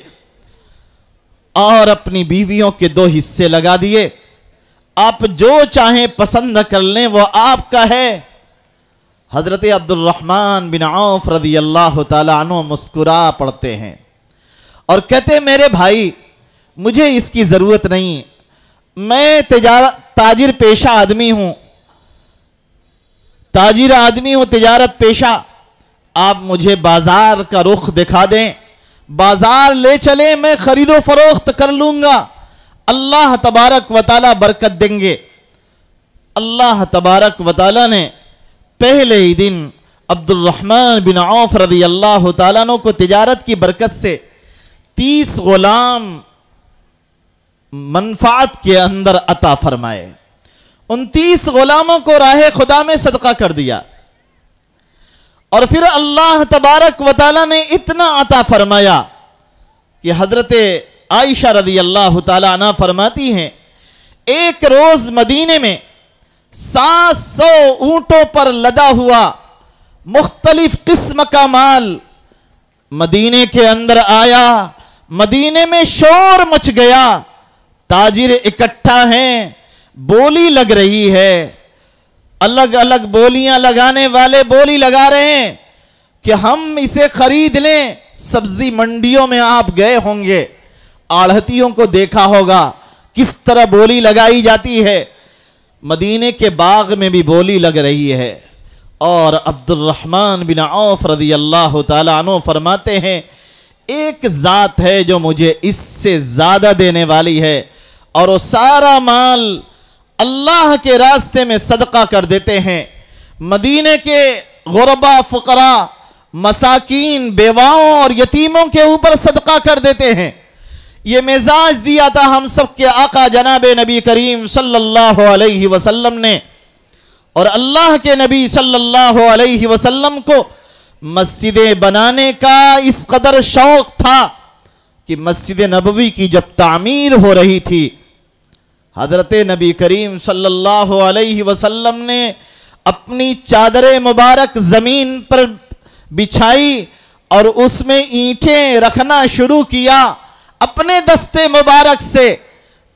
और अपनी बीवियों के 2 हिस्से लगा दिए। आप जो चाहें पसंद कर लें वो आपका है। हजरत अब्दुर्रहमान बिन औफ रज़ी अल्लाह ताला अन्हु मुस्कुरा पड़ते हैं और कहते मेरे भाई मुझे इसकी जरूरत नहीं, मैं ताजिर पेशा आदमी हूं, ताजिर आदमी हूं, तिजारत पेशा। आप मुझे बाजार का रुख दिखा दें, बाजार ले चले, मैं खरीदो फरोख्त कर लूंगा, अल्लाह तबारक व तआला बरकत देंगे। अल्लाह तबारक व तआला ने पहले ही दिन अब्दुर्रहमान बिन औफ रज़ी अल्लाह ताला अन्हु को तिजारत की बरकत से 30 गुलाम मनफात के अंदर अता फरमाए। उन 30 गुलामों को राह खुदा में सदका कर दिया और फिर अल्लाह तबारक व तआला ने इतना अता फरमाया कि हजरत आयशा रज़ी अल्लाह ताला अन्हा फरमाती हैं एक रोज मदीने में 700 ऊंटों पर लदा हुआ मुख्तलिफ किस्म का माल मदीने के अंदर आया। मदीने में शोर मच गया, ताजिर इकट्ठा हैं, बोली लग रही है, अलग अलग बोलियां लगाने वाले बोली लगा रहे हैं कि हम इसे खरीद लें। सब्जी मंडियों में आप गए होंगे, आढ़तियों को देखा होगा किस तरह बोली लगाई जाती है। मदीने के बाग में भी बोली लग रही है और अब्दुर्रहमान बिन औफ रज़ी अल्लाह ताला अन्हु फरमाते हैं एक जात है जो मुझे इससे ज्यादा देने वाली है और वो सारा माल अल्लाह के रास्ते में सदका कर देते हैं। मदीने के गुरबा, फुकरा, मसाकीन, बेवाओं और यतीमों के ऊपर सदका कर देते हैं। ये मिजाज दिया था हम सब के आका जनाब नबी करीम सल्लल्लाहु अलैहि वसल्लम ने और अल्लाह के नबी सल्लल्लाहु अलैहि वसल्लम को मस्जिदें बनाने का इस कदर शौक था कि मस्जिद नबवी की जब तामीर हो रही थी, हजरत नबी करीम सल्लल्लाहु अलैहि वसल्लम ने अपनी चादर मुबारक जमीन पर बिछाई और उसमें ईंटें रखना शुरू किया अपने दस्ते मुबारक से,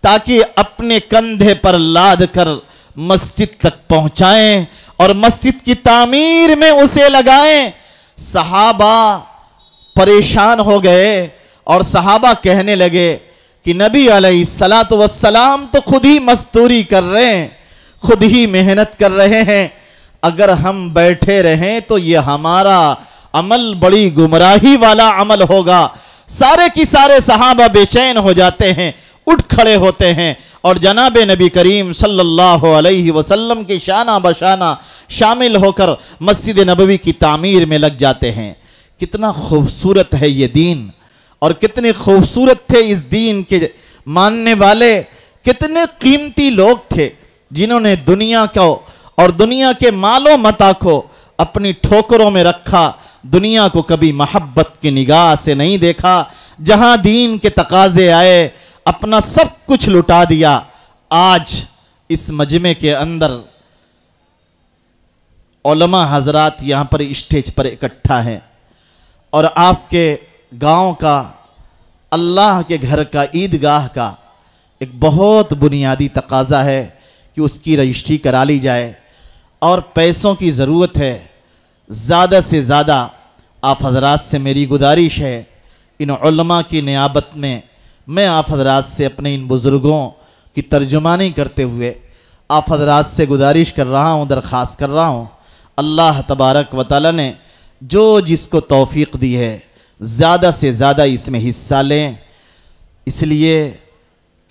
ताकि अपने कंधे पर लाद कर मस्जिद तक पहुंचाएं और मस्जिद की तामीर में उसे लगाएं। सहाबा परेशान हो गए और सहाबा कहने लगे कि नबी अलैहिस्सलातु वस्सलाम तो खुद ही मजदूरी कर रहे हैं, खुद ही मेहनत कर रहे हैं, अगर हम बैठे रहें तो ये हमारा अमल बड़ी गुमराही वाला अमल होगा। सारे की सारे सहाबा बेचैन हो जाते हैं, उठ खड़े होते हैं और जनाब नबी करीम सल्लल्लाहु अलैहि वसल्लम के शाना बशाना शामिल होकर मस्जिद नबवी की तामीर में लग जाते हैं। कितना खूबसूरत है ये दीन, और कितने खूबसूरत थे इस दीन के मानने वाले, कितने कीमती लोग थे जिन्होंने दुनिया को और दुनिया के मालो मता को अपनी ठोकरों में रखा, दुनिया को कभी मोहब्बत की निगाह से नहीं देखा। जहां दीन के तकाजे आए अपना सब कुछ लुटा दिया। आज इस मजमे के अंदर उलमा हजरात यहां पर स्टेज पर इकट्ठा हैं और आपके गांव का, अल्लाह के घर का, ईदगाह का एक बहुत बुनियादी तकाजा है कि उसकी रजिस्ट्री करा ली जाए और पैसों की ज़रूरत है। ज़्यादा से ज़्यादा आप हजरात से मेरी गुजारिश है, इन उलमा की नियाबत में मैं आप हजरात से अपने इन बुज़ुर्गों की तर्जुमानी करते हुए आप हजरात से गुजारिश कर रहा हूँ, दरख्वास्त कर रहा हूँ, अल्लाह तबारक व तआला ने जो जिसको तौफीक दी है ज़्यादा से ज़्यादा इसमें हिस्सा लें। इसलिए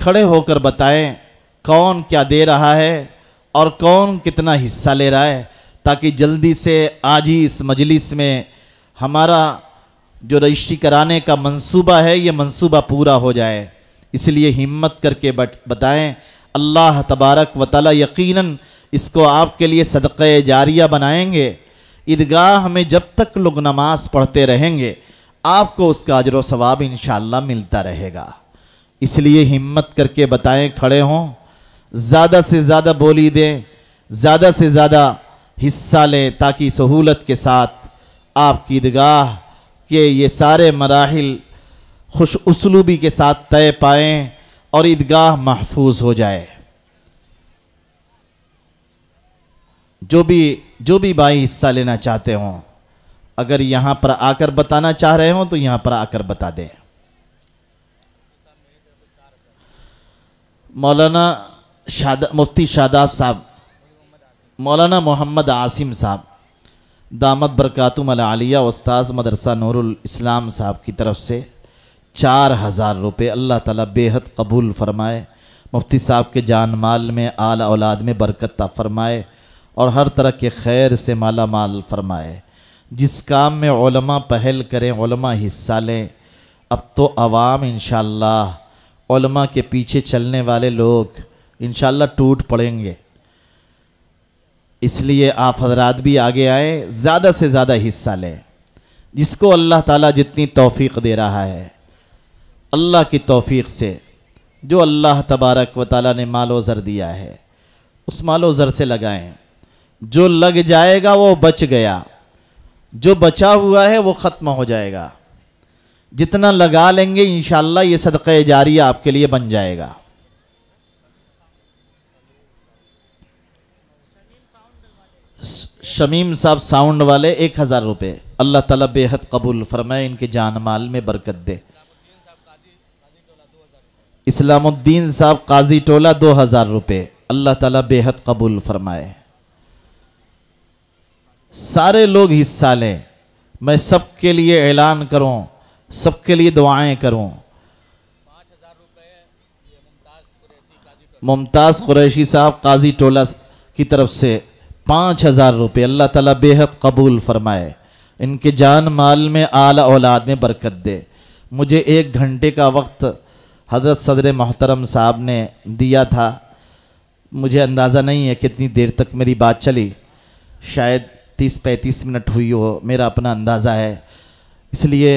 खड़े होकर बताएं कौन क्या दे रहा है और कौन कितना हिस्सा ले रहा है, ताकि जल्दी से आज ही इस मजलिस में हमारा जो रजिस्ट्री कराने का मंसूबा है ये मंसूबा पूरा हो जाए। इसलिए हिम्मत करके बताएं। अल्लाह तबारक व तआला यकीनन इसको आपके लिए सदक़े जारिया बनाएंगे। ईदगाह में जब तक लोग नमाज पढ़ते रहेंगे आपको उसका अजर व सवाब इंशाअल्लाह मिलता रहेगा। इसलिए हिम्मत करके बताएं, खड़े हों, ज़्यादा से ज़्यादा बोली दें, ज़्यादा से ज़्यादा हिस्सा लें, ताकि सहूलत के साथ आपकी ईदगाह के ये सारे मराहिल खुश उसलूबी के साथ तय पाएँ और ईदगाह महफूज हो जाए। जो भी भाई हिस्सा लेना चाहते हों, अगर यहाँ पर आकर बताना चाह रहे हों तो यहाँ पर आकर बता दें। मौलाना मुफ्ती शादाब साहब, मौलाना मोहम्मद आसिम साहब दामत बरकातुम अल आलिया उस्ताद मदरसा नूरुल इस्लाम साहब की तरफ से 4000 रुपये अल्लाह ताला बेहद कबूल फरमाए। मुफ्ती साहब के जान माल में, आल औलाद में बरकत ता फरमाए और हर तरह के खैर से माला माल फरमाए। जिस काम में उलमा पहल करें, उलमा हिस्सा लें। अब तो अवाम इंशाअल्लाह उलमा के पीछे चलने वाले लोग इंशाअल्लाह टूट पड़ेंगे। इसलिए आप हजरात भी आगे आए, ज़्यादा से ज़्यादा हिस्सा लें। जिसको अल्लाह ताला जितनी तौफीक दे रहा है, अल्लाह की तौफीक से जो अल्लाह तबारक व ताला ने मालो ज़र दिया है उस मालो ज़र से लगाएं। जो लग जाएगा वो बच गया, जो बचा हुआ है वो ख़त्म हो जाएगा। जितना लगा लेंगे इंशाअल्लाह ये सदक़े जारिया आपके लिए बन जाएगा। शमीम साहब साउंड वाले 1000 रुपये अल्लाह ताला बेहद कबूल फरमाए, इनके जान माल में बरकत दे। इस्लामुद्दीन साहब काजी टोला 2000 रुपये अल्लाह ताला बेहद कबूल फरमाए। सारे लोग हिस्सा लें। मैं सबके लिए ऐलान करूं, सबके लिए दुआएं करूं। मुमताज़ कुरैशी साहब काजी टोला की तरफ से 5000 रुपये अल्लाह ताला बेहद कबूल फरमाए, इनके जान माल में, आला औलाद में बरकत दे। मुझे 1 घंटे का वक्त हज़रत सदर मोहतरम साहब ने दिया था। मुझे अंदाज़ा नहीं है कितनी देर तक मेरी बात चली, शायद 30-35 मिनट हुई हो, मेरा अपना अंदाज़ा है। इसलिए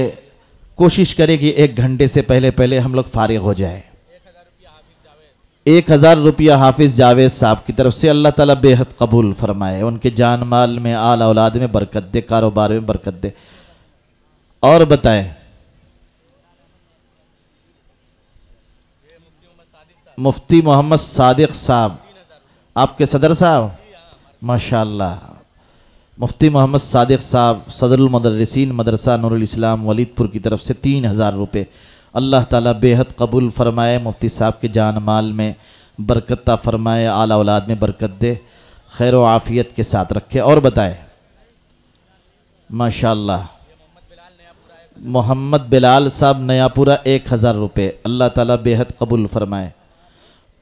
कोशिश करें कि 1 घंटे से पहले हम लोग फारिग हो जाएं। 1000 रुपया हाफिज़ जावेद साहब की तरफ से अल्लाह ताला बेहद कबूल फरमाए, उनके जान माल में, आल औलाद में बरकत दे, कारोबार में बरकत दे। और बताएं। मुफ्ती मोहम्मद सादिक साहब, आपके सदर साहब, माशाअल्लाह। मुफ्ती मोहम्मद सादिक साहब सदरुल मुदर्रिसीन मदरसा नूरुल इस्लाम वलीदपुर की तरफ से 3000 रुपये। अल्लाह ताला बेहद कबूल फरमाए, मुफ्ती साहब के जान माल में बरकत फरमाए, आला औलाद में बरकत दे, खैर व आफ़ियत के साथ रखे। और बताएं। माशाअल्लाह। मोहम्मद बिलाल साहब नयापुरा 1000 रुपये। अल्लाह ताला बेहद कबूल फरमाए।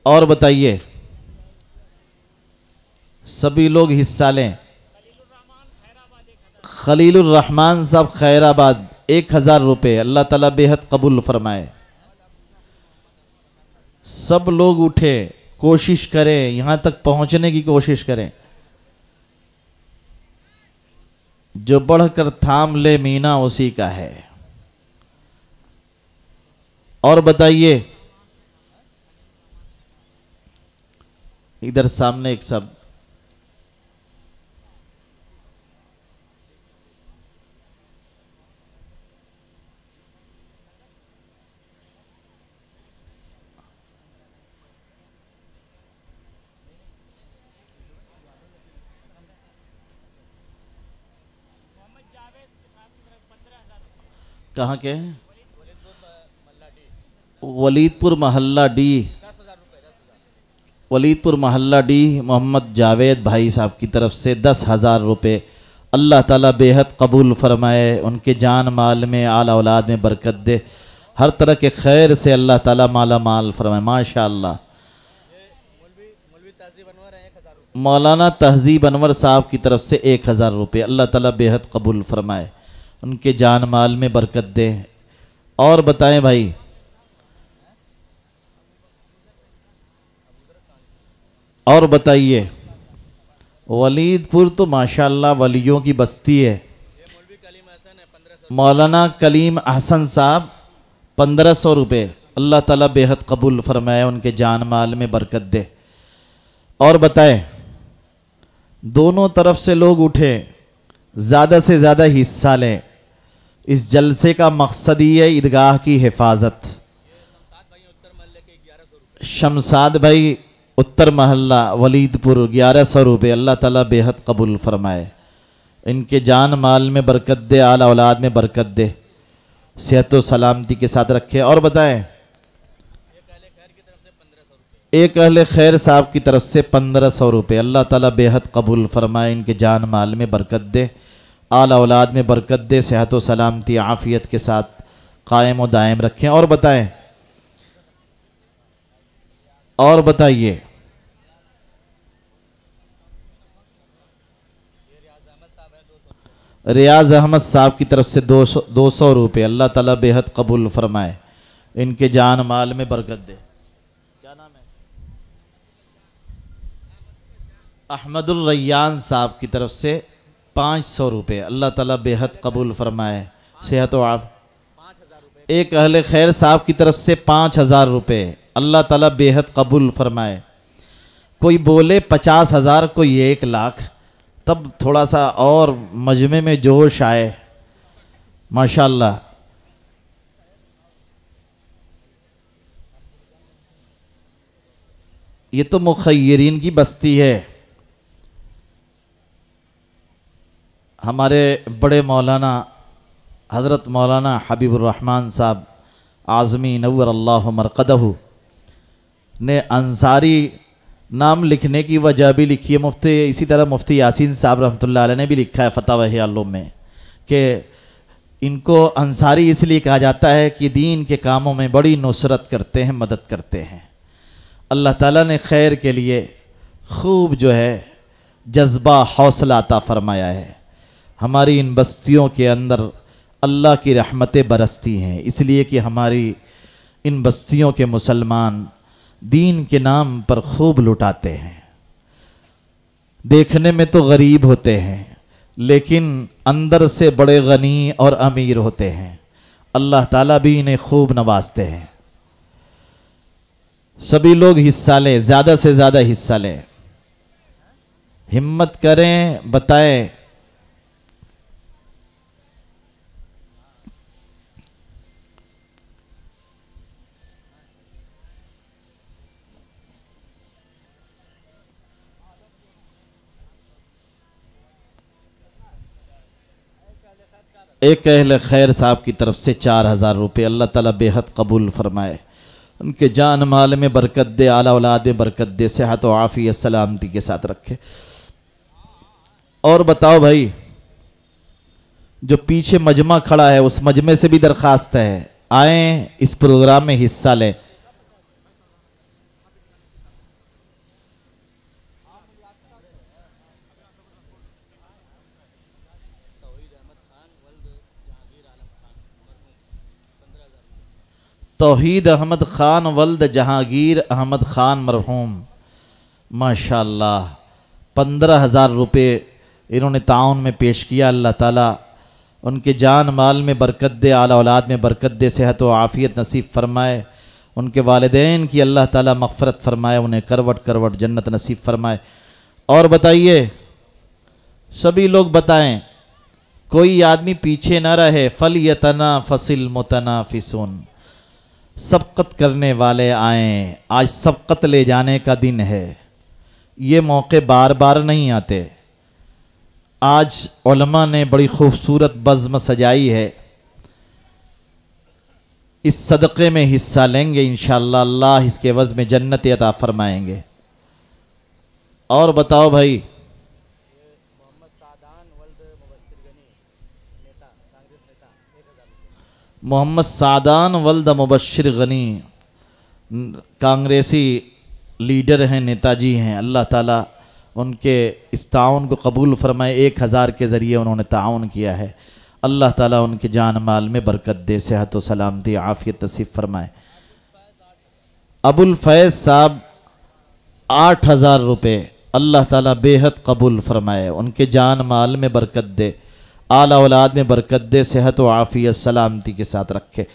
और बताइए, सभी लोग हिस्सा लें। खलीलुर रहमान साहब खैराबाद 1000 रुपये। अल्लाह ताला बेहद कबूल फरमाए। सब लोग उठे, कोशिश करें, यहाँ तक पहुँचने की कोशिश करें। जो बढ़कर थाम ले मीना उसी का है। और बताइए, इधर सामने एक सब कहाँ के हैं? वलीदपुर महल्ला डी। वलीदपुर महल्ला डी मोहम्मद जावेद भाई साहब की तरफ से 10,000 रुपये। अल्लाह ताला बेहद कबूल फरमाए, उनके जान माल में आला औलाद में बरकत दे, हर तरह के खैर से अल्लाह ताला माला माल फरमाए। माशाअल्लाह। मौलाना तहजीब अनवर साहब की तरफ से 1000 रुपये। अल्लाह ताला बेहद कबूल फरमाए, उनके जान माल में बरकत दे। और बताएं भाई। और बताइए, वलीदपुर तो माशाअल्लाह वलियों की बस्ती है। मौलाना कलीम अहसन साहब 1500 रुपये। अल्लाह ताला बेहद कबूल फरमाए, उनके जान माल में बरकत दे। और बताएं, दोनों तरफ से लोग उठे, ज़्यादा से ज़्यादा हिस्सा लें। इस जलसे का मकसद ही है ईदगाह की हिफाजत। शमसाद भाई उत्तर महल्ला वलीदपुर 1100 रुपये। अल्लाह ताला बेहद कबूल फरमाए, इनके जान माल में बरकत दे, आला औलाद में बरकत दे, सेहत व सलामती के साथ रखे। और बताएं, एक अहले खैर साहब की तरफ से 1500 रुपये। अल्लाह ताला बेहद कबूल फरमाए, इनके जान माल में बरकत दे, आला औलाद में बरकत दे, सेहत व सलामती आफ़ियत के साथ कायम व दायम रखें। और बताएं। और बताइए, रियाज अहमद साहब की तरफ से 200 रुपये। अल्लाह ताला बेहद कबूल फरमाए, इनके जान माल में बरकत दे। क्या नाम है? अहमदुल रैयान साहब की तरफ से 500 रुपये। अल्लाह ताला बेहद कबूल फरमाए, सेहत व आफ। एक अहले खैर साहब की तरफ से 5000 रुपये। अल्लाह ताला बेहद कबूल फरमाए। कोई बोले 50,000, कोई 1 लाख, तब थोड़ा सा और मजमे में जोश आए। माशाअल्लाह। ये तो मुखय्यरीन की बस्ती है। हमारे बड़े मौलाना हज़रत मौलाना हबीबुर रहमान साहब आज़मी नव्वर अल्लाह मरक़दहु ने अंसारी नाम लिखने की वजह भी लिखी है। मुफ्ती, इसी तरह मुफ्ती यासीन साहब रहमतुल्लाह अलैह ने भी लिखा है फतवा हियालुम में कि इनको अंसारी इसलिए कहा जाता है कि दीन के कामों में बड़ी नुसरत करते हैं, मदद करते हैं। अल्लाह ताला ने खैर के लिए खूब जो है जज्बा हौसला अता फरमाया है। हमारी इन बस्तियों के अंदर अल्लाह की रहमतें बरसती हैं, इसलिए कि हमारी इन बस्तियों के मुसलमान दीन के नाम पर खूब लुटाते हैं। देखने में तो गरीब होते हैं, लेकिन अंदर से बड़े गनी और अमीर होते हैं। अल्लाह ताला भी इन्हें खूब नवाजते हैं। सभी लोग हिस्सा लें, ज़्यादा से ज़्यादा हिस्सा लें, हिम्मत करें। बताएं, एक अहल खैर साहब की तरफ से 4000 रुपये, अल्लाह ताला बेहद कबूल फरमाए, उनके जान माल में बरकत दे, आला औलाद में बरकत दे, सेहत व आफियत सलामती के साथ रखे। और बताओ भाई, जो पीछे मजमा खड़ा है उस मजमे से भी दरखास्त है, आए इस प्रोग्राम में हिस्सा लें। तौहीद अहमद ख़ान वल्द जहांगीर अहमद ख़ान मरहूम, माशाअल्लाह 15,000 रुपये इन्होंने ताउन में पेश किया। अल्लाह ताला उनके जान माल में बरकत दे, आला औलाद में बरकत दे, सेहत व आफ़ियत नसीब फरमाए, उनके वालिदैन की अल्लाह ताला मग़फ़िरत फरमाए, उन्हें करवट करवट जन्नत नसीब फरमाए। और बताइए, सभी लोग बताएं, कोई आदमी पीछे न रहे। फल यतना फसिल मुतनाफिसून, सबकत करने वाले आएँ, आज सबकत ले जाने का दिन है। ये मौके बार बार नहीं आते। आज उलमा ने बड़ी खूबसूरत बज़्म सजाई है, इस सदक़े में हिस्सा लेंगे इंशाअल्लाह, अल्लाह इसके वज़ में जन्नत अता फरमाएंगे। और बताओ भाई, मोहम्मद सादान वल्द मुबश्शिर गनी कांग्रेसी लीडर हैं, नेताजी हैं, अल्लाह ताला उनके इस ताउन को कबूल फरमाए। 1000 के ज़रिए उन्होंने ताउन किया है, अल्लाह ताला उनके जान माल में बरकत दे, सेहत व सलामती आफ़ियत नसीब फरमाए। अबुल फैज़ साहब 8000 रुपये, अल्लाह ताला बेहद कबूल फरमाए, उनके जान माल में बरकत दे, आला औलाद में बरकत दे, सेहत व आफ़ियत सलामती के साथ रखे।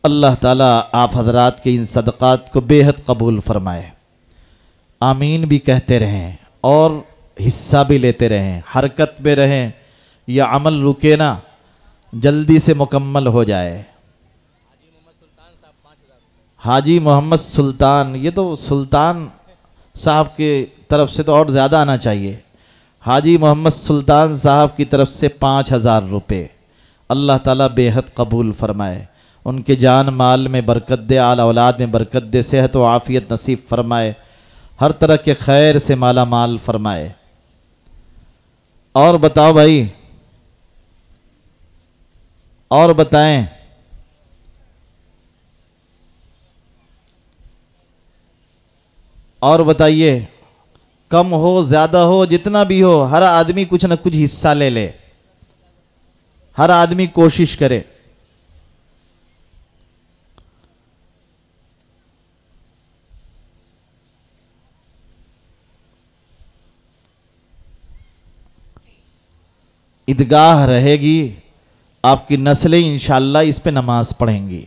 अल्लाह ताला आप हज़रात के इन सदक़ात को बेहद कबूल फरमाए। आमीन भी कहते रहें और हिस्सा भी लेते रहें, हरकत में रहें, यह अमल रुके ना, जल्दी से मुकम्मल हो जाए। हाजी मोहम्मद सुल्तान, ये तो सुल्तान साहब के तरफ से तो और ज़्यादा आना चाहिए। हाजी मोहम्मद सुल्तान साहब की तरफ से 5000 रुपये, अल्लाह ताला बेहद कबूल फरमाए, उनके जान माल में बरकत दे, आला औलाद में बरकत दे, सेहत व आफ़ियत नसीब फरमाए, हर तरह के खैर से माला माल फरमाए। और बताओ भाई, और बताएं, और बताइए, कम हो ज़्यादा हो जितना भी हो, हर आदमी कुछ न कुछ हिस्सा ले ले, हर आदमी कोशिश करे। ईदगाह रहेगी, आपकी नस्लें इंशाअल्लाह इस पे नमाज पढ़ेंगी।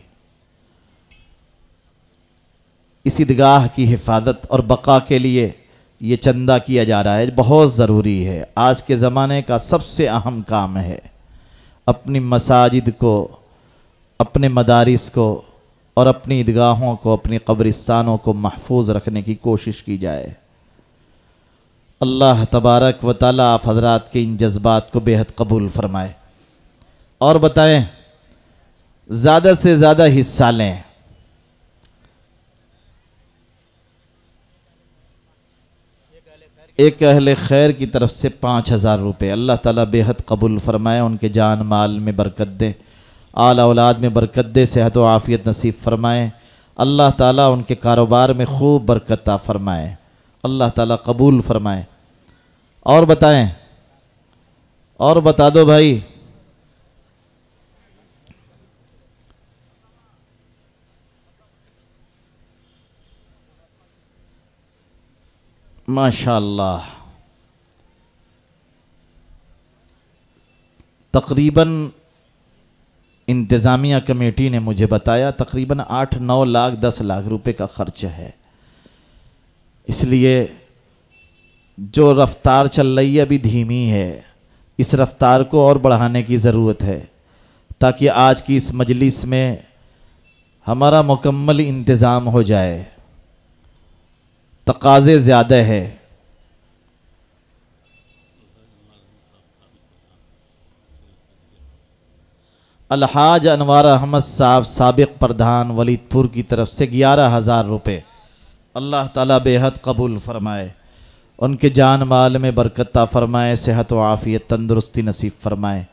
इस ईदगाह की हिफाजत और बका के लिए ये चंदा किया जा रहा है, बहुत ज़रूरी है। आज के ज़माने का सबसे अहम काम है अपनी मसाजिद को, अपने मदारिस को और अपनी ईदगाहों को, अपनी कब्रिस्तानों को महफूज रखने की कोशिश की जाए। अल्लाह तबारक व तआला आप हज़रात के इन जज्बात को बेहद कबूल फरमाए। और बताएं, ज़्यादा से ज़्यादा हिस्सा लें। एक अहले खैर की तरफ से 5000 रुपये, अल्लाह ताला बेहद कबूल फरमाए, उनके जान माल में बरकत दे, आला औलाद में बरकत दे, सेहत व आफ़ियत नसीब फरमाए, अल्लाह ताला उनके कारोबार में खूब बरकत ता फरमाए, अल्लाह ताला कबूल फरमाए। और बताएं, और बता दो भाई, माशाअल्लाह तकरीबन इंतज़ामिया कमेटी ने मुझे बताया तकरीबन 8-9 लाख 10 लाख रुपए का खर्च है। इसलिए जो रफ्तार चल रही है अभी धीमी है, इस रफ्तार को और बढ़ाने की ज़रूरत है ताकि आज की इस मजलिस में हमारा मुकम्मल इंतज़ाम हो जाए। तकाज़े ज़्यादा है। अलहाज अनवार अहमद साहब साबिक प्रधान वलीदपुर की तरफ से 11,000 रुपये अल्लाह ताला बेहद कबूल फरमाए। उनके जान माल में बरकत फरमाए, सेहत व आफ़ियत तंदुरुस्ती नसीब फरमाए।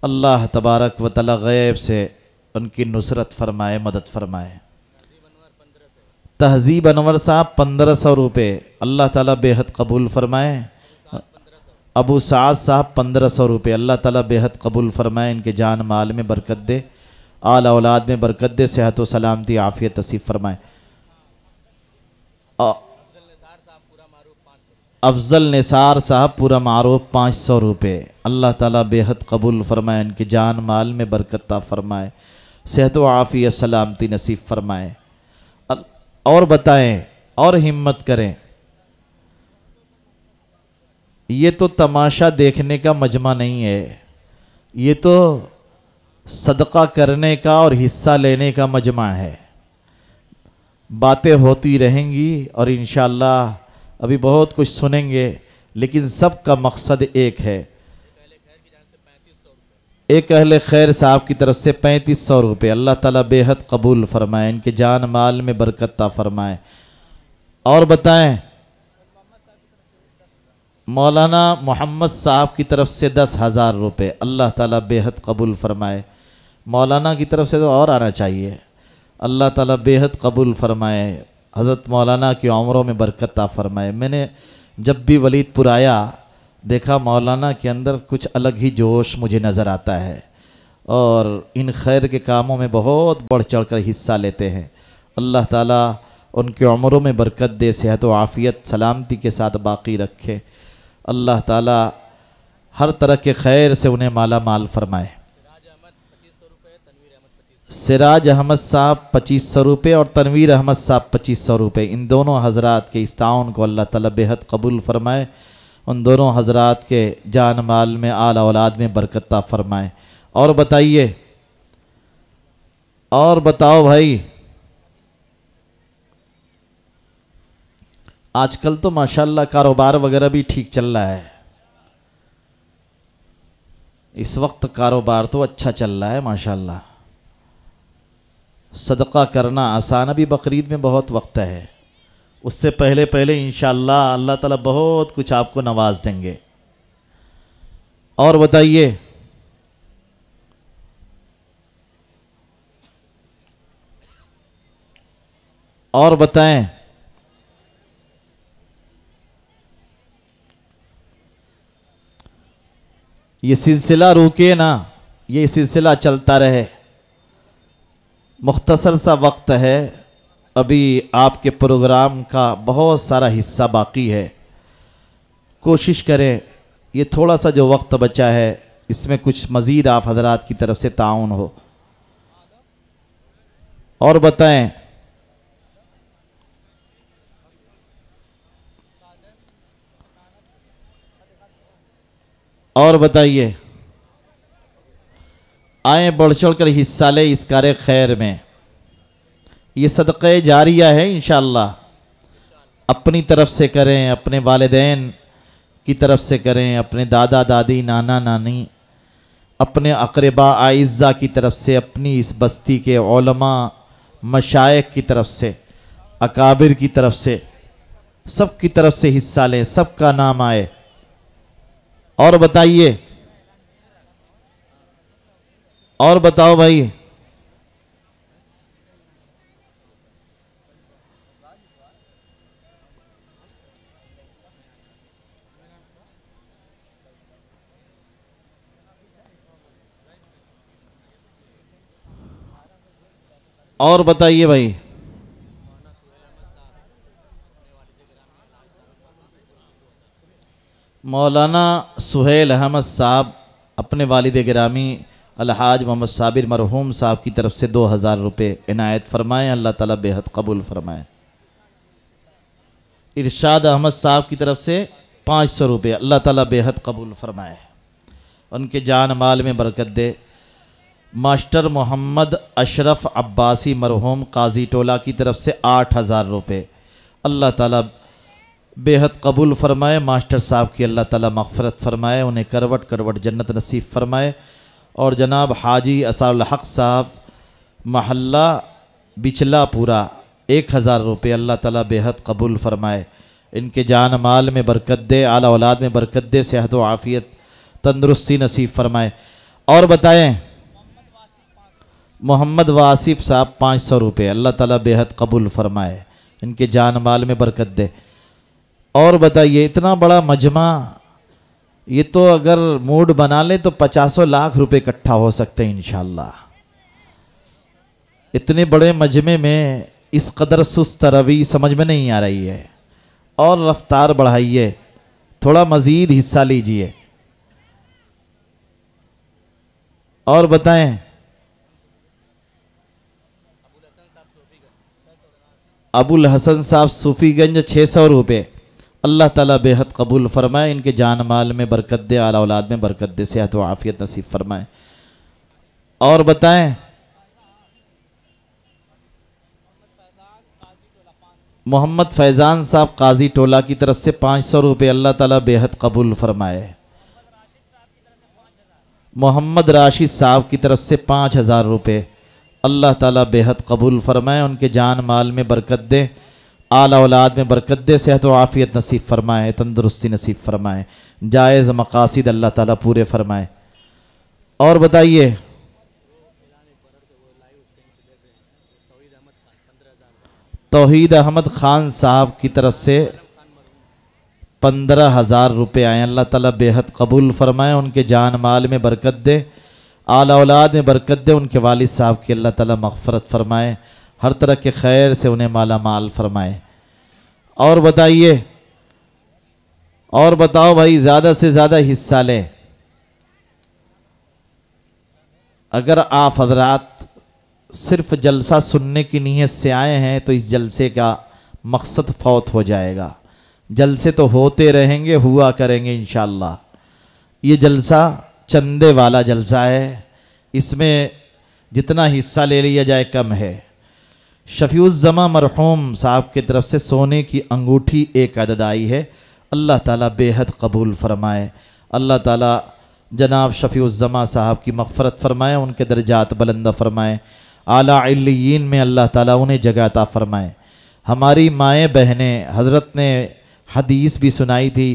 अल्लाह तबारक व तआला गैब से उनकी नुसरत फरमाए, मदद फरमाए। तहजीब अनवर साहब 1500 रुपये अल्लाह ताला बेहद कबूल फरमाए। अबू साद साहब 1500 रुपये अल्लाह ताला बेहद कबूल फरमाए। इनके जान माल में बरकत दे, आल औलाद में बरकत दे, सेहत व सलामती आफ़ियत नसीब फरमाए। अफजल निसार साहब पूरा मारूफ 500 रुपये अल्लाह ताला बेहद कबूल फरमाए। इनके जान माल में बरकत फरमाए, सेहत व आफ़ियत सलामती नसीब फरमाए। और बताएं और हिम्मत करें। ये तो तमाशा देखने का मजमा नहीं है, ये तो सदका करने का और हिस्सा लेने का मजमा है। बातें होती रहेंगी और इंशाअल्लाह अभी बहुत कुछ सुनेंगे, लेकिन सबका मकसद एक है। एक अहले खैर साहब की तरफ से 3500 रुपये अल्लाह ताला बेहद कबूल फरमाए। इनके जान माल में बरकत फरमाए। और बताएं मौलाना मोहम्मद साहब की तरफ से 10,000 रुपये अल्लाह ताला बेहद कबूल फरमाए। मौलाना की तरफ से तो और आना चाहिए। अल्लाह ताला बेहद कबूल फरमाए। हज़रत मौलाना की उम्रों में बरकत फरमाए। मैंने जब भी वलीदपुर आया देखा मौलाना के अंदर कुछ अलग ही जोश मुझे नज़र आता है और इन खैर के कामों में बहुत बढ़ चढ़ कर हिस्सा लेते हैं। अल्लाह ताला उनकी उम्रों में बरकत दे, सेहत व आफ़ियत सलामती के साथ बाकी रखे। अल्लाह ताला हर तरह के खैर से उन्हें माला माल फरमाए। सिराज अहमद साहब 2500 रुपये और तनवीर अहमद साहब 2500 रुपये। इन दोनों हजरात के इस ताउन को अल्लाह ताला बेहद कबूल फरमाए। उन दोनों हजरात के जान माल में आल औलाद में बरकत फरमाए। और बताइए, और बताओ भाई, आजकल तो माशाल्लाह कारोबार वगैरह भी ठीक चल रहा है। इस वक्त कारोबार तो अच्छा चल रहा है माशाल्लाह। सदका करना आसान, अभी बकरीद में बहुत वक्त है, उससे पहले पहले इंशाअल्लाह अल्लाह ताला बहुत कुछ आपको नवाज देंगे। और बताइए, और बताएं, ये सिलसिला रुके ना, ये सिलसिला चलता रहे। मुख्तसर सा वक्त है, अभी आपके प्रोग्राम का बहुत सारा हिस्सा बाकी है। कोशिश करें ये थोड़ा सा जो वक्त बचा है इसमें कुछ मज़ीद आप हजरात की तरफ से ताउन हो। और बताएं, और बताइए, आए बढ़ चढ़ कर हिस्सा ले इस कार्य खैर में। ये सदक़े जारिया है इंशाअल्लाह। अपनी तरफ से करें, अपने वालिदैन की तरफ से करें, अपने दादा दादी नाना नानी, अपने अक़रबा आइज़्ज़ा की तरफ से, अपनी इस बस्ती के उलमा मशाइख की तरफ से, अकाबिर की तरफ से, सब की तरफ से हिस्सा लें, सबका नाम आए। और बताइए, और बताओ भाई, और बताइए भाई, मौलाना सुहेल अहमद साहब अपने वालिद गिरामी अलहाज मोहम्मद साबिर मरहूम साहब की तरफ से 2000 रुपये इनायत फरमाएँ। अल्लाह ताला बेहद कबूल फरमाए। इरशाद अहमद साहब की तरफ से 500 रुपये अल्लाह ताला बेहद कबूल फरमाए। उनके जान माल में बरकत दे। मास्टर मोहम्मद अशरफ अब्बासी मरहूम काजी टोला की तरफ से 8000 रुपये अल्लाह ताला बेहद कबूल फरमाए। मास्टर साहब की अल्लाह ताला मग़फ़िरत फरमाए, उन्हें करवट करवट जन्नत नसीब फरमाए। और जनाब हाजी असारुल हक साहब महल्ला बिचला पूरा 1000 रुपये। अल्लाह ताला बेहद कबूल फरमाए, इनके जान माल में बरकत दे, आला औलाद में बरकत दे, सेहत व आफ़ियत तंदुरुस्ती नसीब फरमाए। और बताएं मोहम्मद वासिफ साहब 500 रुपये। अल्लाह ताला बेहद कबूल फरमाए, इनके जान माल में बरकत दे। और बताइए इतना बड़ा मजमा, ये तो अगर मूड बना ले तो 50 लाख रुपए इकट्ठा हो सकते हैं इंशाअल्लाह। इतने बड़े मजमे में इस कदर सुस्त रवि समझ में नहीं आ रही है। और रफ्तार बढ़ाइए, थोड़ा मज़ीद हिस्सा लीजिए। और बताएं अबुल हसन साहब सूफीगंज 600 रुपये। अल्लाह ताला बेहद कबूल फरमाए, इनके जान माल में बरकत दे, आला औलाद में बरकत दे, सेहत व आफ़ियत नसीब फरमाए। और बताएं मोहम्मद फैज़ान साहब काजी टोला की तरफ से 500 रुपये। अल्लाह ताला बेहद कबूल फरमाए। मोहम्मद राशिद साहब की तरफ से 5000 रुपये। अल्लाह ताला बेहद कबूल फरमाए, उनके जान माल में बरकत दे, आला औलाद में बरकत दे, सेहत व आफ़ियत नसीब फरमाए, तंदुरुस्ती नसीब फरमाए, जायज़ मकासिद अल्लाह ताला पूरे फरमाए। और बताइए तौहीद अहमद खान साहब की तरफ से 15,000 रुपये आए। अल्लाह ताला बेहद कबूल फरमाए, उनके जान माल में बरकत दे, आला औलाद में बरकत दे, उनके वालिद साहब की अल्लाह ताला मग़फ़रत फरमाए, हर तरह के खैर से उन्हें माला माल फरमाए। और बताइए और बताओ भाई, ज़्यादा से ज़्यादा हिस्सा लें। अगर आप हज़रात सिर्फ जलसा सुनने की नीयत से आए हैं तो इस जलसे का मकसद फौत हो जाएगा। जलसे तो होते रहेंगे, हुआ करेंगे इंशाअल्लाह। ये जलसा चंदे वाला जलसा है, इसमें जितना हिस्सा ले लिया जाए कम है। शफीउज़्ज़मा मरहूम साहब की तरफ से सोने की अंगूठी 1 अदद आई है। अल्लाह ताला बेहद कबूल फरमाए। अल्लाह ताला जनाब शफीउज़्ज़मा साहब की मग़फ़रत फरमाए, उनके दर्जात बुलंद फरमाए, आला इल्लियीन में अल्लाह ताला उन्हें जगह अता फरमाए। हमारी माएँ बहनें, हज़रत ने हदीस भी सुनाई थी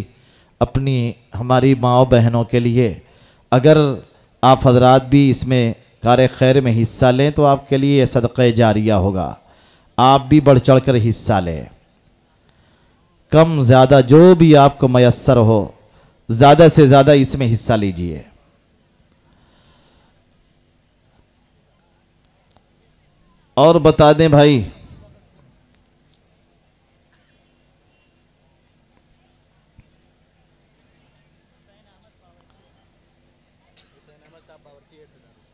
अपनी हमारी माँ बहनों के लिए। अगर आप हज़रात भी इसमें कार खैर में हिस्सा लें तो आपके लिए यह सदक़े जारिया होगा। आप भी बढ़ चढ़ कर हिस्सा लें, कम ज़्यादा जो भी आपको मयस्सर हो, ज़्यादा से ज़्यादा इसमें हिस्सा लीजिए। और बता दें भाई,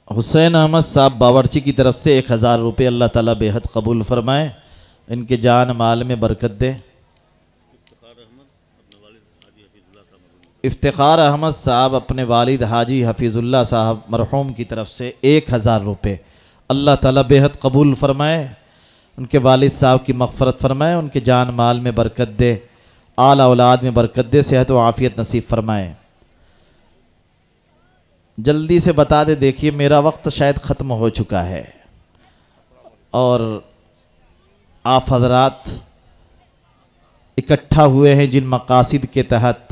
हुसैन अहमद साहब बावर्ची की तरफ से 1000 रुपये। अल्लाह ताला बेहद कबूल फरमाए, इनके जान माल में बरकत दे। इफ्तिखार अहमद साहब अपने वालिद हाजी हफीज़ुल्लाह साहब मरहूम की तरफ से 1000 रुपये। अल्लाह ताला बेहद कबूल फरमाए, उनके वालिद साहब की मग़फ़रत फरमाए, उनके जान माल में बरकत दे, आला औलाद में बरकत दे, सेहत व आफ़ियत नसीब फरमाए। जल्दी से बता दे, देखिए मेरा वक्त शायद ख़त्म हो चुका है और आप हज़रात इकट्ठा हुए हैं जिन मकासिद के तहत,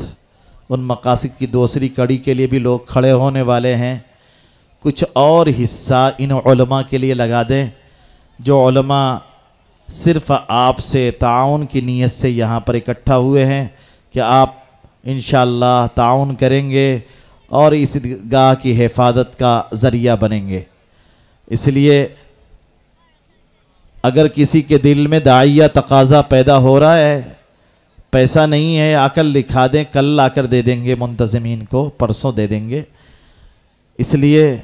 उन मकासिद की दूसरी कड़ी के लिए भी लोग खड़े होने वाले हैं। कुछ और हिस्सा इन उलमा के लिए लगा दें जो उलमा सिर्फ़ आपसे ताउन की नीयत से यहाँ पर इकट्ठा हुए हैं कि आप इंशाअल्लाह ताउन करेंगे और इस ईदगाह की हिफाजत का ज़रिया बनेंगे। इसलिए अगर किसी के दिल में दाइया तकाज़ा पैदा हो रहा है, पैसा नहीं है, आकर लिखा दें, कल आकर दे देंगे मुंतज़मीन को, परसों दे देंगे। इसलिए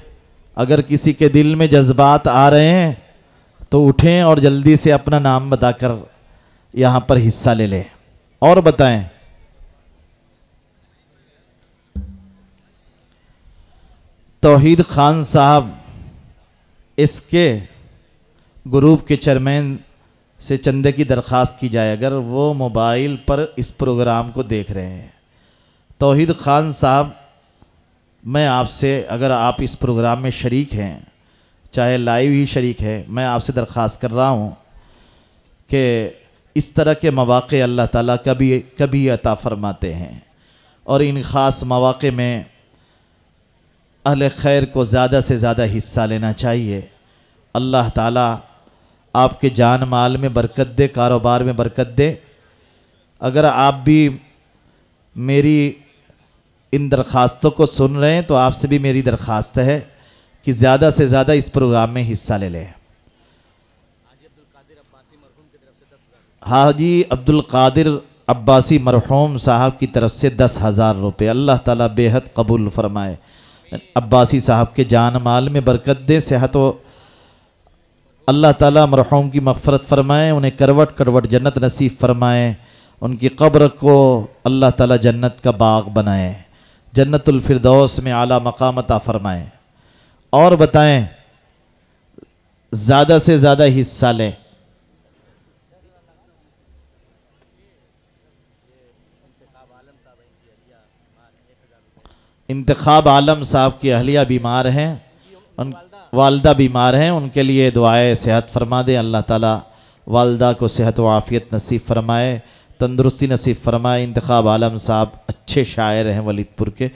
अगर किसी के दिल में जज्बात आ रहे हैं तो उठें और जल्दी से अपना नाम बताकर यहाँ पर हिस्सा ले लें। और बताएं तौहीद खान साहब इसके ग्रुप के चेयरमैन से चंदे की दरख्वास्त की जाए, अगर वो मोबाइल पर इस प्रोग्राम को देख रहे हैं। तौहीद खान साहब मैं आपसे, अगर आप इस प्रोग्राम में शरीक हैं, चाहे लाइव ही शरीक है, मैं आपसे दरख्वास्त कर रहा हूँ कि इस तरह के मौक़े अल्लाह ताला कभी कभी अता फ़रमाते हैं और इन ख़ास मौक़े में अहले खैर को ज़्यादा से ज़्यादा हिस्सा लेना चाहिए। अल्लाह ताला आपके जान माल में बरकत दे, कारोबार में बरकत दे। अगर आप भी मेरी इन दरख्वास्तों को सुन रहे हैं तो आपसे भी मेरी दरख्वास्त है कि ज़्यादा से ज़्यादा इस प्रोग्राम में हिस्सा ले लें। हाजी अब्दुल कादिर अब्बासी मरहूम साहब की तरफ से 10,000 रुपये अल्लाह ताला बेहद कबूल फरमाए। अब्बासी साहब के जान माल में बरकत दे, सेहत व अल्लाह ताला मरहूम की मग़फ़रत फ़रमाए, उन्हें करवट करवट जन्नत नसीब फ़रमाए, उनकी कब्र को अल्लाह ताला जन्नत का बाग बनाए, जन्नतुल फिरदौस में आला मकाम अता फ़रमाए। और बताएं, ज़्यादा से ज़्यादा हिस्सा लें। इंतखाब आलम साहब की अहलिया बीमार हैं, उन वालदा बीमार हैं, उनके लिए दुआए सेहत फरमा दें। अल्लाह ताला वालदा को सेहत व आफ़ियत नसीब फरमाए, तंदुरुस्ती नसीब फरमाए। इंतखाब आलम साहब अच्छे शायर हैं वलीदपुर के,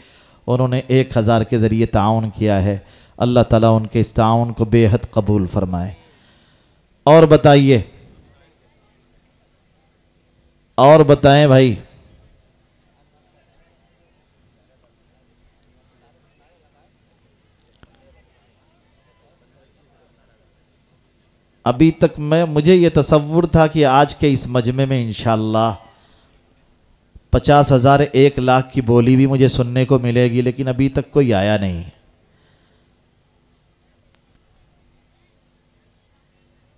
उन्होंने 1,000 के ज़रिए ताउन किया है। अल्लाह ताला उनके इस ताउन को बेहद कबूल फरमाए। और बताइए, और बताएं भाई। अभी तक मुझे ये तसव्वुर था कि आज के इस मजमे में इंशाअल्लाह 50,000 1,00,000 की बोली भी मुझे सुनने को मिलेगी, लेकिन अभी तक कोई आया नहीं।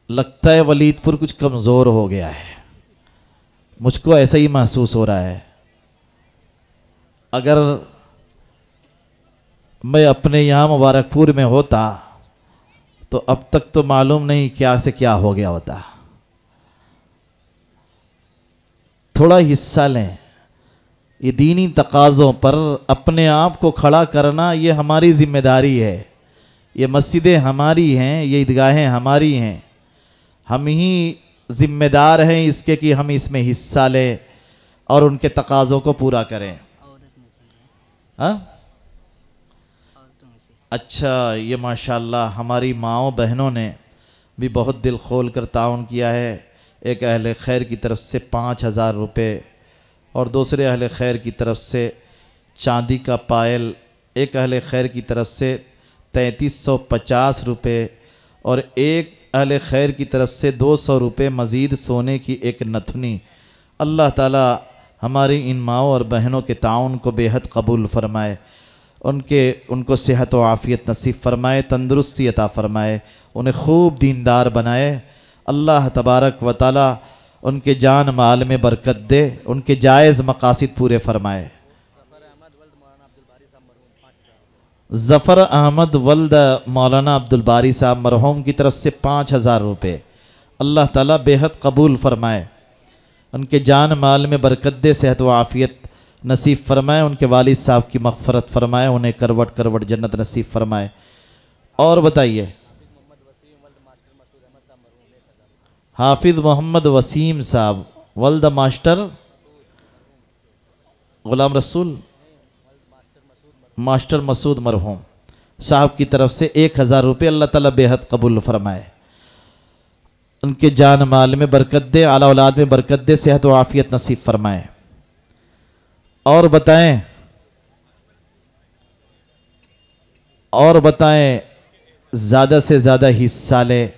लगता है वलीदपुर कुछ कमज़ोर हो गया है, मुझको ऐसा ही महसूस हो रहा है। अगर मैं अपने यहाँ मुबारकपुर में होता तो अब तक तो मालूम नहीं क्या से क्या हो गया होता। थोड़ा हिस्सा लें। ये दीनी तकाज़ों पर अपने आप को खड़ा करना ये हमारी ज़िम्मेदारी है। ये मस्जिदें हमारी हैं, ये ईदगाहें हमारी हैं, हम ही ज़िम्मेदार हैं इसके कि हम इसमें हिस्सा लें और उनके तकाज़ों को पूरा करें। हाँ, अच्छा, ये माशाल्लाह हमारी माओ बहनों ने भी बहुत दिल खोल कर ताउन किया है। एक अहले खैर की तरफ से 5,000 रुपये और दूसरे अहले खैर की तरफ से चांदी का पायल, एक अहले खैर की तरफ से 3,350 रुपये और एक अहले खैर की तरफ से 200 रुपये मज़ीद सोने की एक नथनी। अल्लाह ताला हमारी इन माओ और बहनों के ताउन को बेहद कबूल फ़रमाए, उनको सेहत व आफ़ियत नसीब फ़रमाए, तंदुरुस्ती अता फ़रमाए, उन्हें खूब दीनदार बनाए। अल्लाह तबारक व तआला उनके जान माल में बरकत दे, उनके जायज़ मकासिद पूरे फ़रमाए। ज़फ़र अहमद वल्द मौलाना अब्दुल बारी साहब मरहूम की तरफ से 5,000 रुपये अल्लाह ताला बेहद कबूल फ़रमाए, उनके जान माल में बरकत दे, सेहत व आफ़ियत नसीब फ़रमाए, उनके वालिद साहब की मग़फ़रत फ़रमाए, उन्हें करवट करवट जन्नत नसीब फ़रमाए। और बताइए, हाफिज़ मोहम्मद वसीम साहब वल्द मास्टर ग़ुलाम रसूल मास्टर मसूद मरहूम साहब की तरफ से 1,000 रुपये अल्लाह ताला बेहद कबूल फ़रमाए, उनके जान माल में बरकत दे, आला औलाद में बरकत दे, सेहत व आफ़ियत नसीब फ़रमाए। और बताएं, और बताएं, ज़्यादा से ज़्यादा हिस्सा लें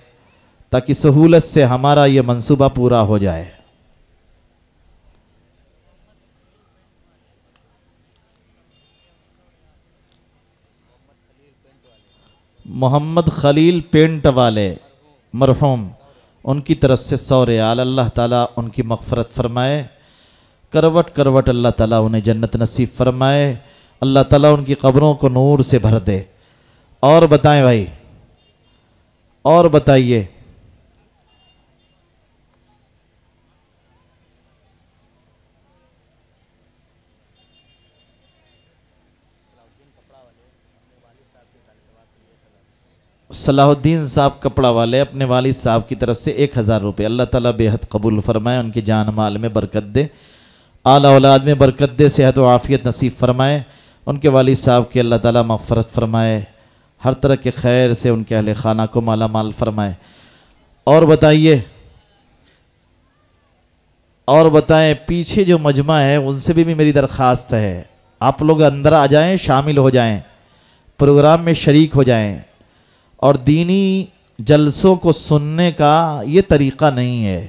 ताकि सहूलत से हमारा ये मंसूबा पूरा हो जाए। मोहम्मद खलील पेंट वाले मरहूम, उनकी तरफ से 100 रियाल अल्लाह ताला उनकी मग़फ़रत फ़रमाए, करवट करवट अल्लाह ताला उन्हें जन्नत नसीब फ़रमाए, अल्लाह ताला उनकी कब्रों को नूर से भर दे। और बताएं भाई, और बताइए, सलाहुद्दीन साहब कपड़ा वाले अपने वालिद साहब की तरफ से 1000 रुपये। अल्लाह ताला बेहद कबूल फरमाए, उनके जान माल में बरकत दे, आला औलाद में बरकत दे, सेहत व आफ़ियत नसीब फरमाए। उनके वालिद साहब की अल्लाह ताला मग़फ़रत फरमाए, हर तरह के खैर से उनके अहले खाना को माला माल फरमाए। और बताइए, और बताएं, पीछे जो मजमा है उनसे भी मेरी दरख्वास्त है, आप लोग अंदर आ जाएं, शामिल हो जाएं, प्रोग्राम में शरीक हो जाएं। और दीनी जलसों को सुनने का ये तरीक़ा नहीं है।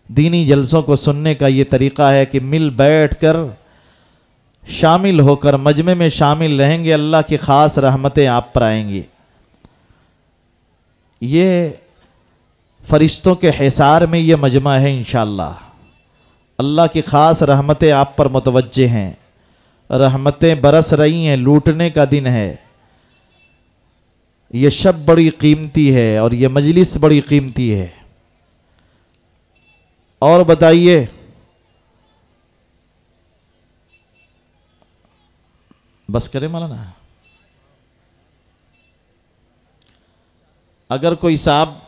दीनी जलसों को सुनने का ये तरीक़ा है कि मिल बैठ कर शामिल होकर मजमे में शामिल रहेंगे, अल्लाह की ख़ास रहमतें आप पर आएंगी। ये फ़रिश्तों के हिसार में ये मजमा है, इंशाअल्लाह अल्लाह की ख़ास रहमतें आप पर मुतवज्जे हैं, रहमतें बरस रही हैं, लूटने का दिन है। ये शब बड़ी कीमती है और ये मजलिस बड़ी कीमती है। और बताइए, बस करें मौलाना। अगर कोई साहब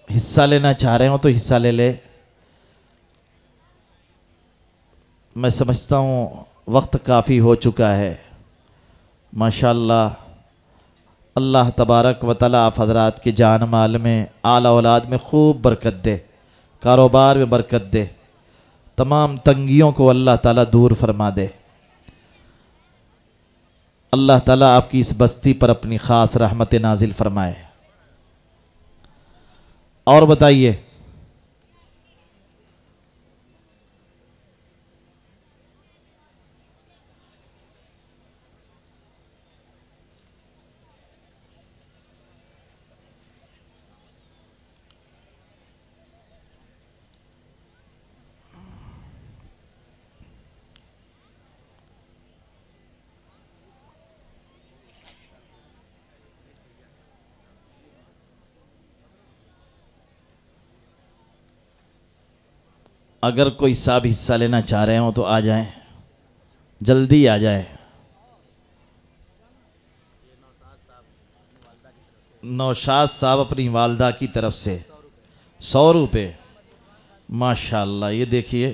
हिस्सा लेना चाह रहे हो तो हिस्सा ले ले। मैं समझता हूँ वक्त काफ़ी हो चुका है। माशाअल्लाह, अल्लाह तबारक व तआला आप हज़रात के जान माल में, आला औलाद में खूब बरकत दे, कारोबार में बरकत दे, तमाम तंगियों को अल्लाह ताला दूर फरमा दे। अल्लाह ताला आपकी इस बस्ती पर अपनी ख़ास रहमत नाजिल फरमाए। और बताइए, अगर कोई साहब हिस्सा लेना चाह रहे हो तो आ जाएं, जल्दी आ जाएं। नौशाद साहब अपनी वालदा की तरफ से 100 रुपये। माशाअल्लाह, ये देखिए,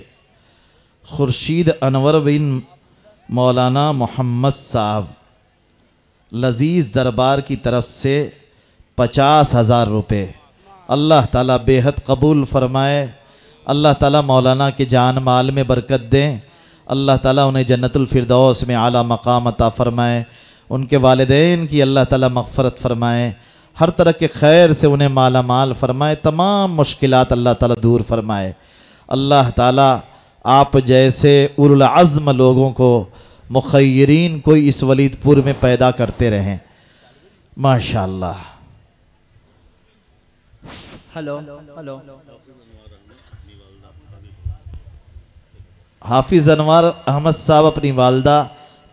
खुर्शीद अनवर बिन मौलाना मोहम्मद साहब लजीज़ दरबार की तरफ से 50,000 रुपये। अल्लाह ताला बेहद कबूल फरमाए, अल्लाह ताला मौलाना के जान माल में बरकत दें, अल्लाह ताला उन्हें जन्नतुल फिरदौस में आला मकाम अता फरमाए, उनके वालिदैन की अल्लाह ताला मग़फ़रत फरमाए, हर तरह के खैर से उन्हें माला माल फरमाए, तमाम मुश्किलात अल्लाह ताला दूर फरमाए। अल्लाह ताला आप जैसे उलुल अज़्म लोगों को, मुख़य्यरीन को इस वलीदपुर में पैदा करते रहें। माशाअल्लाह। Hello hello. हाफिज़ अनवर अहमद साहब अपनी वालदा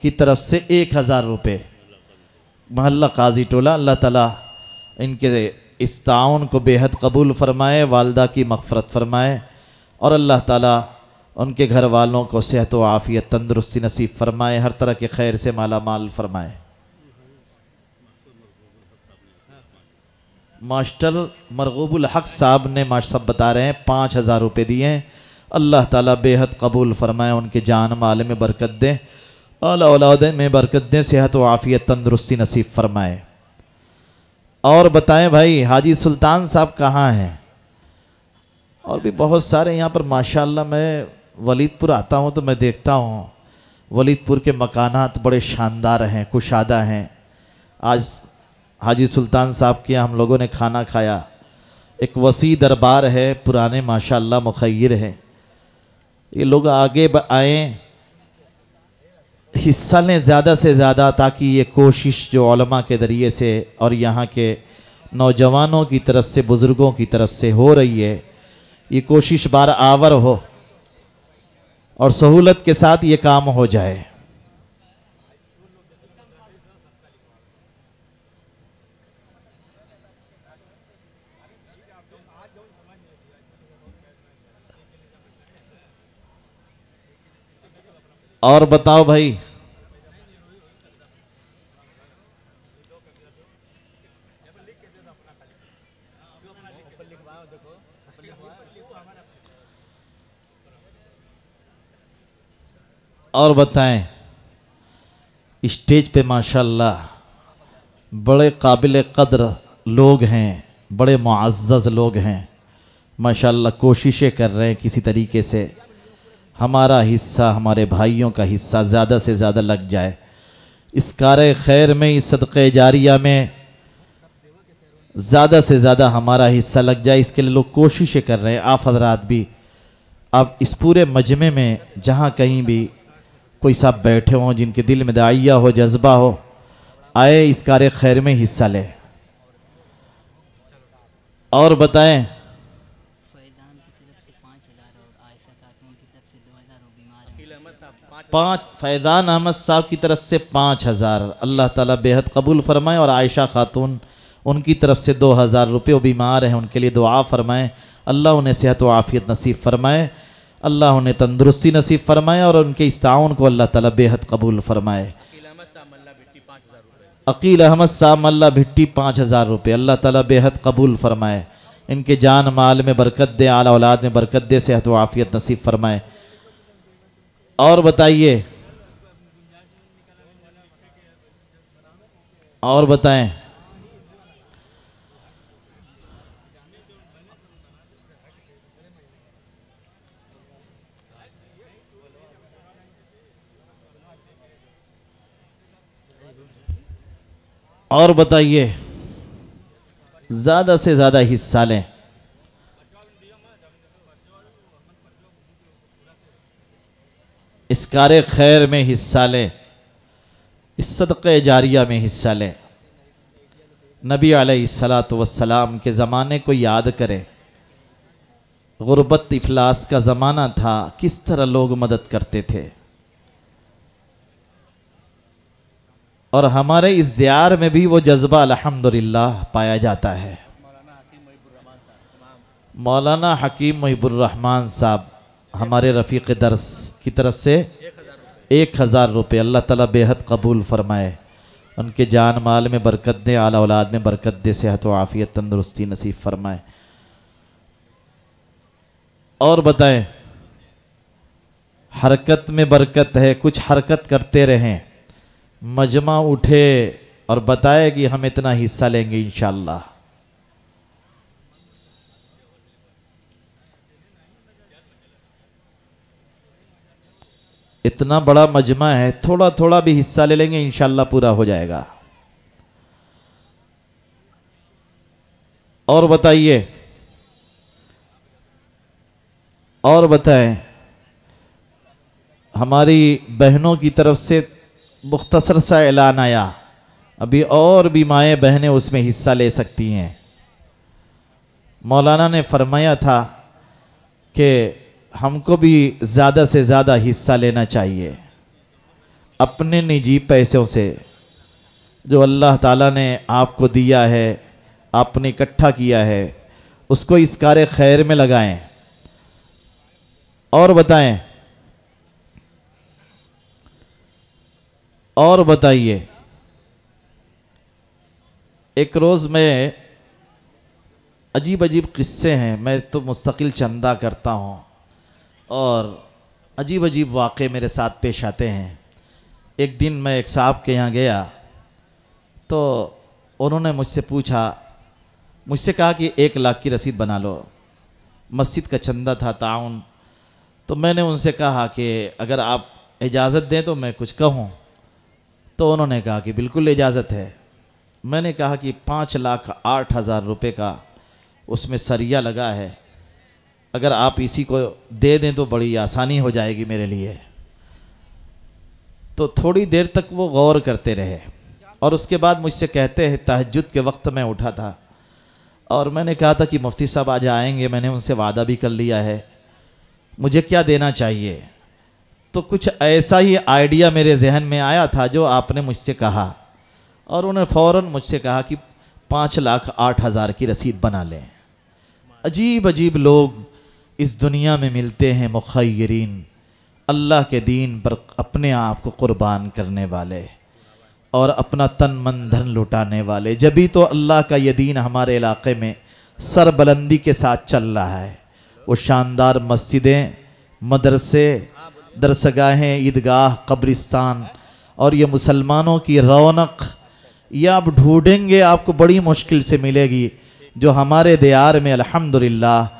की तरफ से 1000 रुपये। महल्ला काजी टोला, अल्लाह ताला इनके इस ताउन को बेहद कबूल फरमाए, वालदा की मग़फ़रत फरमाए और अल्लाह ताला उनके घर वालों को सेहत व आफ़ियत तंदुरुस्ती नसीब फरमाए, हर तरह के खैर से माला माल फरमाए। मास्टर मरगूबुल हक साहब ने मास्टर साहब बता रहे हैं 5000 रुपये दिए हैं। अल्लाह ताला बेहद कबूल फरमाए, उनके जान माल में बरकत दें, आला औलाद में बरकत दें, सेहत व आफ़ियत तंदुरुस्ती नसीब फरमाए। और बताएं भाई, हाजी सुल्तान साहब कहाँ हैं? और भी बहुत सारे यहाँ पर माशाअल्लाह। मैं वलीदपुर आता हूँ तो मैं देखता हूँ वलीदपुर के मकानात बड़े शानदार हैं, कुशादा हैं। आज हाजी सुल्तान साहब के यहाँ हम लोगों ने खाना खाया। एक वसी दरबार है, पुराने माशाअल्लाह मुखय्यर हैं। ये लोग आगे आएँ, हिस्सा लें ज़्यादा से ज़्यादा, ताकि ये कोशिश जो उलमा के ज़रिए से और यहाँ के नौजवानों की तरफ से, बुज़ुर्गों की तरफ से हो रही है, ये कोशिश बार आवर हो और सहूलत के साथ ये काम हो जाए। और बताओ भाई, और बताएं, स्टेज पे माशाल्लाह बड़े काबिल कद्र लोग हैं, बड़े मुअज़्ज़ज़ लोग हैं, माशाल्लाह कोशिशें कर रहे हैं किसी तरीके से हमारा हिस्सा, हमारे भाइयों का हिस्सा ज़्यादा से ज़्यादा लग जाए इस कार खैर में, इस सदक़े जारिया में ज़्यादा से ज़्यादा हमारा हिस्सा लग जाए, इसके लिए लोग कोशिशें कर रहे हैं। आप हजरात भी, आप इस पूरे मजमे में जहाँ कहीं भी कोई साहब बैठे हों, जिनके दिल में दाइया हो, जज्बा हो, आए इस कार खैर में हिस्सा लें। और बताएं, फैज़ान अहमद साहब की तरफ से 5,000 अल्लाह ताला बेहद कबूल फरमाए, और आयशा खातून उनकी तरफ से 2,000 रुपये, वो बीमार हैं, उनके लिए दुआ फरमाएं, अल्लाह उन्हें सेहत व आफ़ियत नसीब फरमाए, अल्लाह उन्हें तंदुरुस्ती नसीब फरमाए, और उनके इस ताउन को अल्लाह ताला बेहद कबूल फरमाए। अकील अहमद साहब मल्ला भिट्टी 5,000 रुपये, अल्लाह ताला बेहद कबूल फरमाए, इनके जान माल में बरकत दे, आला औलाद में बरकत दे, सेहत व आफ़ियत नसीब फरमाए। और बताइए, और बताएं, और बताइए, ज़्यादा से ज़्यादा हिस्सा लें। इस कार खैर में हिस्सा लें, इस सदक़े जारिया में हिस्सा लें। नबी अलैहिस्सलातु वस्सलाम के ज़माने को याद करें, गुरबत इफलास का ज़माना था, किस तरह लोग मदद करते थे। और हमारे इस दियार में भी वो जज्बा अल्हम्दुलिल्लाह पाया जाता है। मौलाना हकीम मुहिबुर्रहमान साहब हमारे रफ़ीक़ दर्स की तरफ से 1,000 रुपये, अल्लाह ताला बेहद कबूल फरमाए, उनके जान माल में बरकत दे, आला औलाद में बरकत दे, सेहत व आफ़ियत तंदुरुस्ती नसीब फरमाए। और बताएं, हरकत में बरकत है, कुछ हरकत करते रहें, मजमा उठे और बताए कि हम इतना हिस्सा लेंगे इंशाअल्लाह। इतना बड़ा मजमा है, थोड़ा थोड़ा भी हिस्सा ले लेंगे इंशाअल्लाह पूरा हो जाएगा। और बताइए, और बताएं, हमारी बहनों की तरफ से मुख्तसर सा ऐलान आया, अभी और भी माएँ बहनें उसमें हिस्सा ले सकती हैं। मौलाना ने फरमाया था कि हमको भी ज़्यादा से ज़्यादा हिस्सा लेना चाहिए, अपने निजी पैसों से जो अल्लाह ताला ने आपको दिया है, आपने इकट्ठा किया है, उसको इस कार खैर में लगाएं। और बताएं, और बताइए, एक रोज़ में अजीब अजीब किस्से हैं, मैं तो मुस्तकिल चंदा करता हूँ और अजीब अजीब वाक़े मेरे साथ पेश आते हैं। एक दिन मैं एक साहब के यहाँ गया तो उन्होंने मुझसे कहा कि 1 लाख की रसीद बना लो। मस्जिद का चंदा था, ताउन। तो मैंने उनसे कहा कि अगर आप इजाज़त दें तो मैं कुछ कहूँ। तो उन्होंने कहा कि बिल्कुल इजाज़त है। मैंने कहा कि 5,08,000 रुपये का उसमें सरिया लगा है, अगर आप इसी को दे दें तो बड़ी आसानी हो जाएगी मेरे लिए। तो थोड़ी देर तक वो गौर करते रहे और उसके बाद मुझसे कहते हैं, तहज्जुद के वक्त में उठा था और मैंने कहा था कि मुफ्ती साहब आज आएंगे, मैंने उनसे वादा भी कर लिया है, मुझे क्या देना चाहिए। तो कुछ ऐसा ही आइडिया मेरे जहन में आया था जो आपने मुझसे कहा, और उन्होंने फ़ौरन मुझसे कहा कि 5,08,000 की रसीद बना लें। अजीब अजीब लोग इस दुनिया में मिलते हैं, मुखय्यरीन, अल्लाह के दीन पर अपने आप को कुर्बान करने वाले और अपना तन मन धन लुटाने वाले। जभी तो अल्लाह का ये दीन हमारे इलाक़े में सरबलंदी के साथ चल रहा है। वो शानदार मस्जिदें, मदरसे, दरसगाहें, ईदगाह, कब्रिस्तान और ये मुसलमानों की रौनक, ये आप ढूंढेंगे आपको बड़ी मुश्किल से मिलेगी, जो हमारे दियार में अल्हम्दुलिल्लाह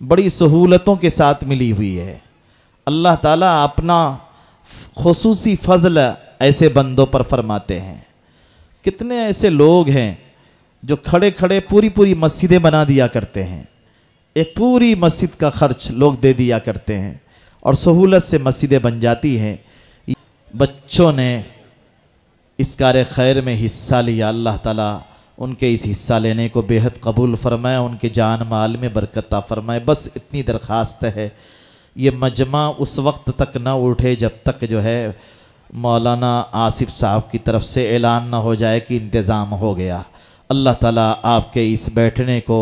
बड़ी सहूलतों के साथ मिली हुई है। अल्लाह ताला अपना खुसूसी फ़ज़ल ऐसे बंदों पर फरमाते हैं। कितने ऐसे लोग हैं जो खड़े खड़े पूरी पूरी मस्जिदें बना दिया करते हैं, एक पूरी मस्जिद का खर्च लोग दे दिया करते हैं और सहूलत से मस्जिदें बन जाती हैं। बच्चों ने इस कार खैर में हिस्सा लिया, अल्लाह ताला उनके इस हिस्सा लेने को बेहद कबूल फरमाए, उनके जान माल में बरकत फरमाए। बस इतनी दरख्वास्त है, ये मजमा उस वक्त तक न उठे जब तक जो है मौलाना आसिफ साहब की तरफ से ऐलान न हो जाए कि इंतज़ाम हो गया। अल्लाह ताला आपके इस बैठने को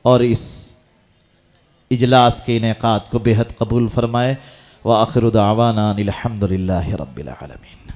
और इस इजलास के इनेकाद को बेहद कबूल फरमाए। व आखिरु दावाना अनिल हम्दुलिल्लाहि रब्बिल आलमीन।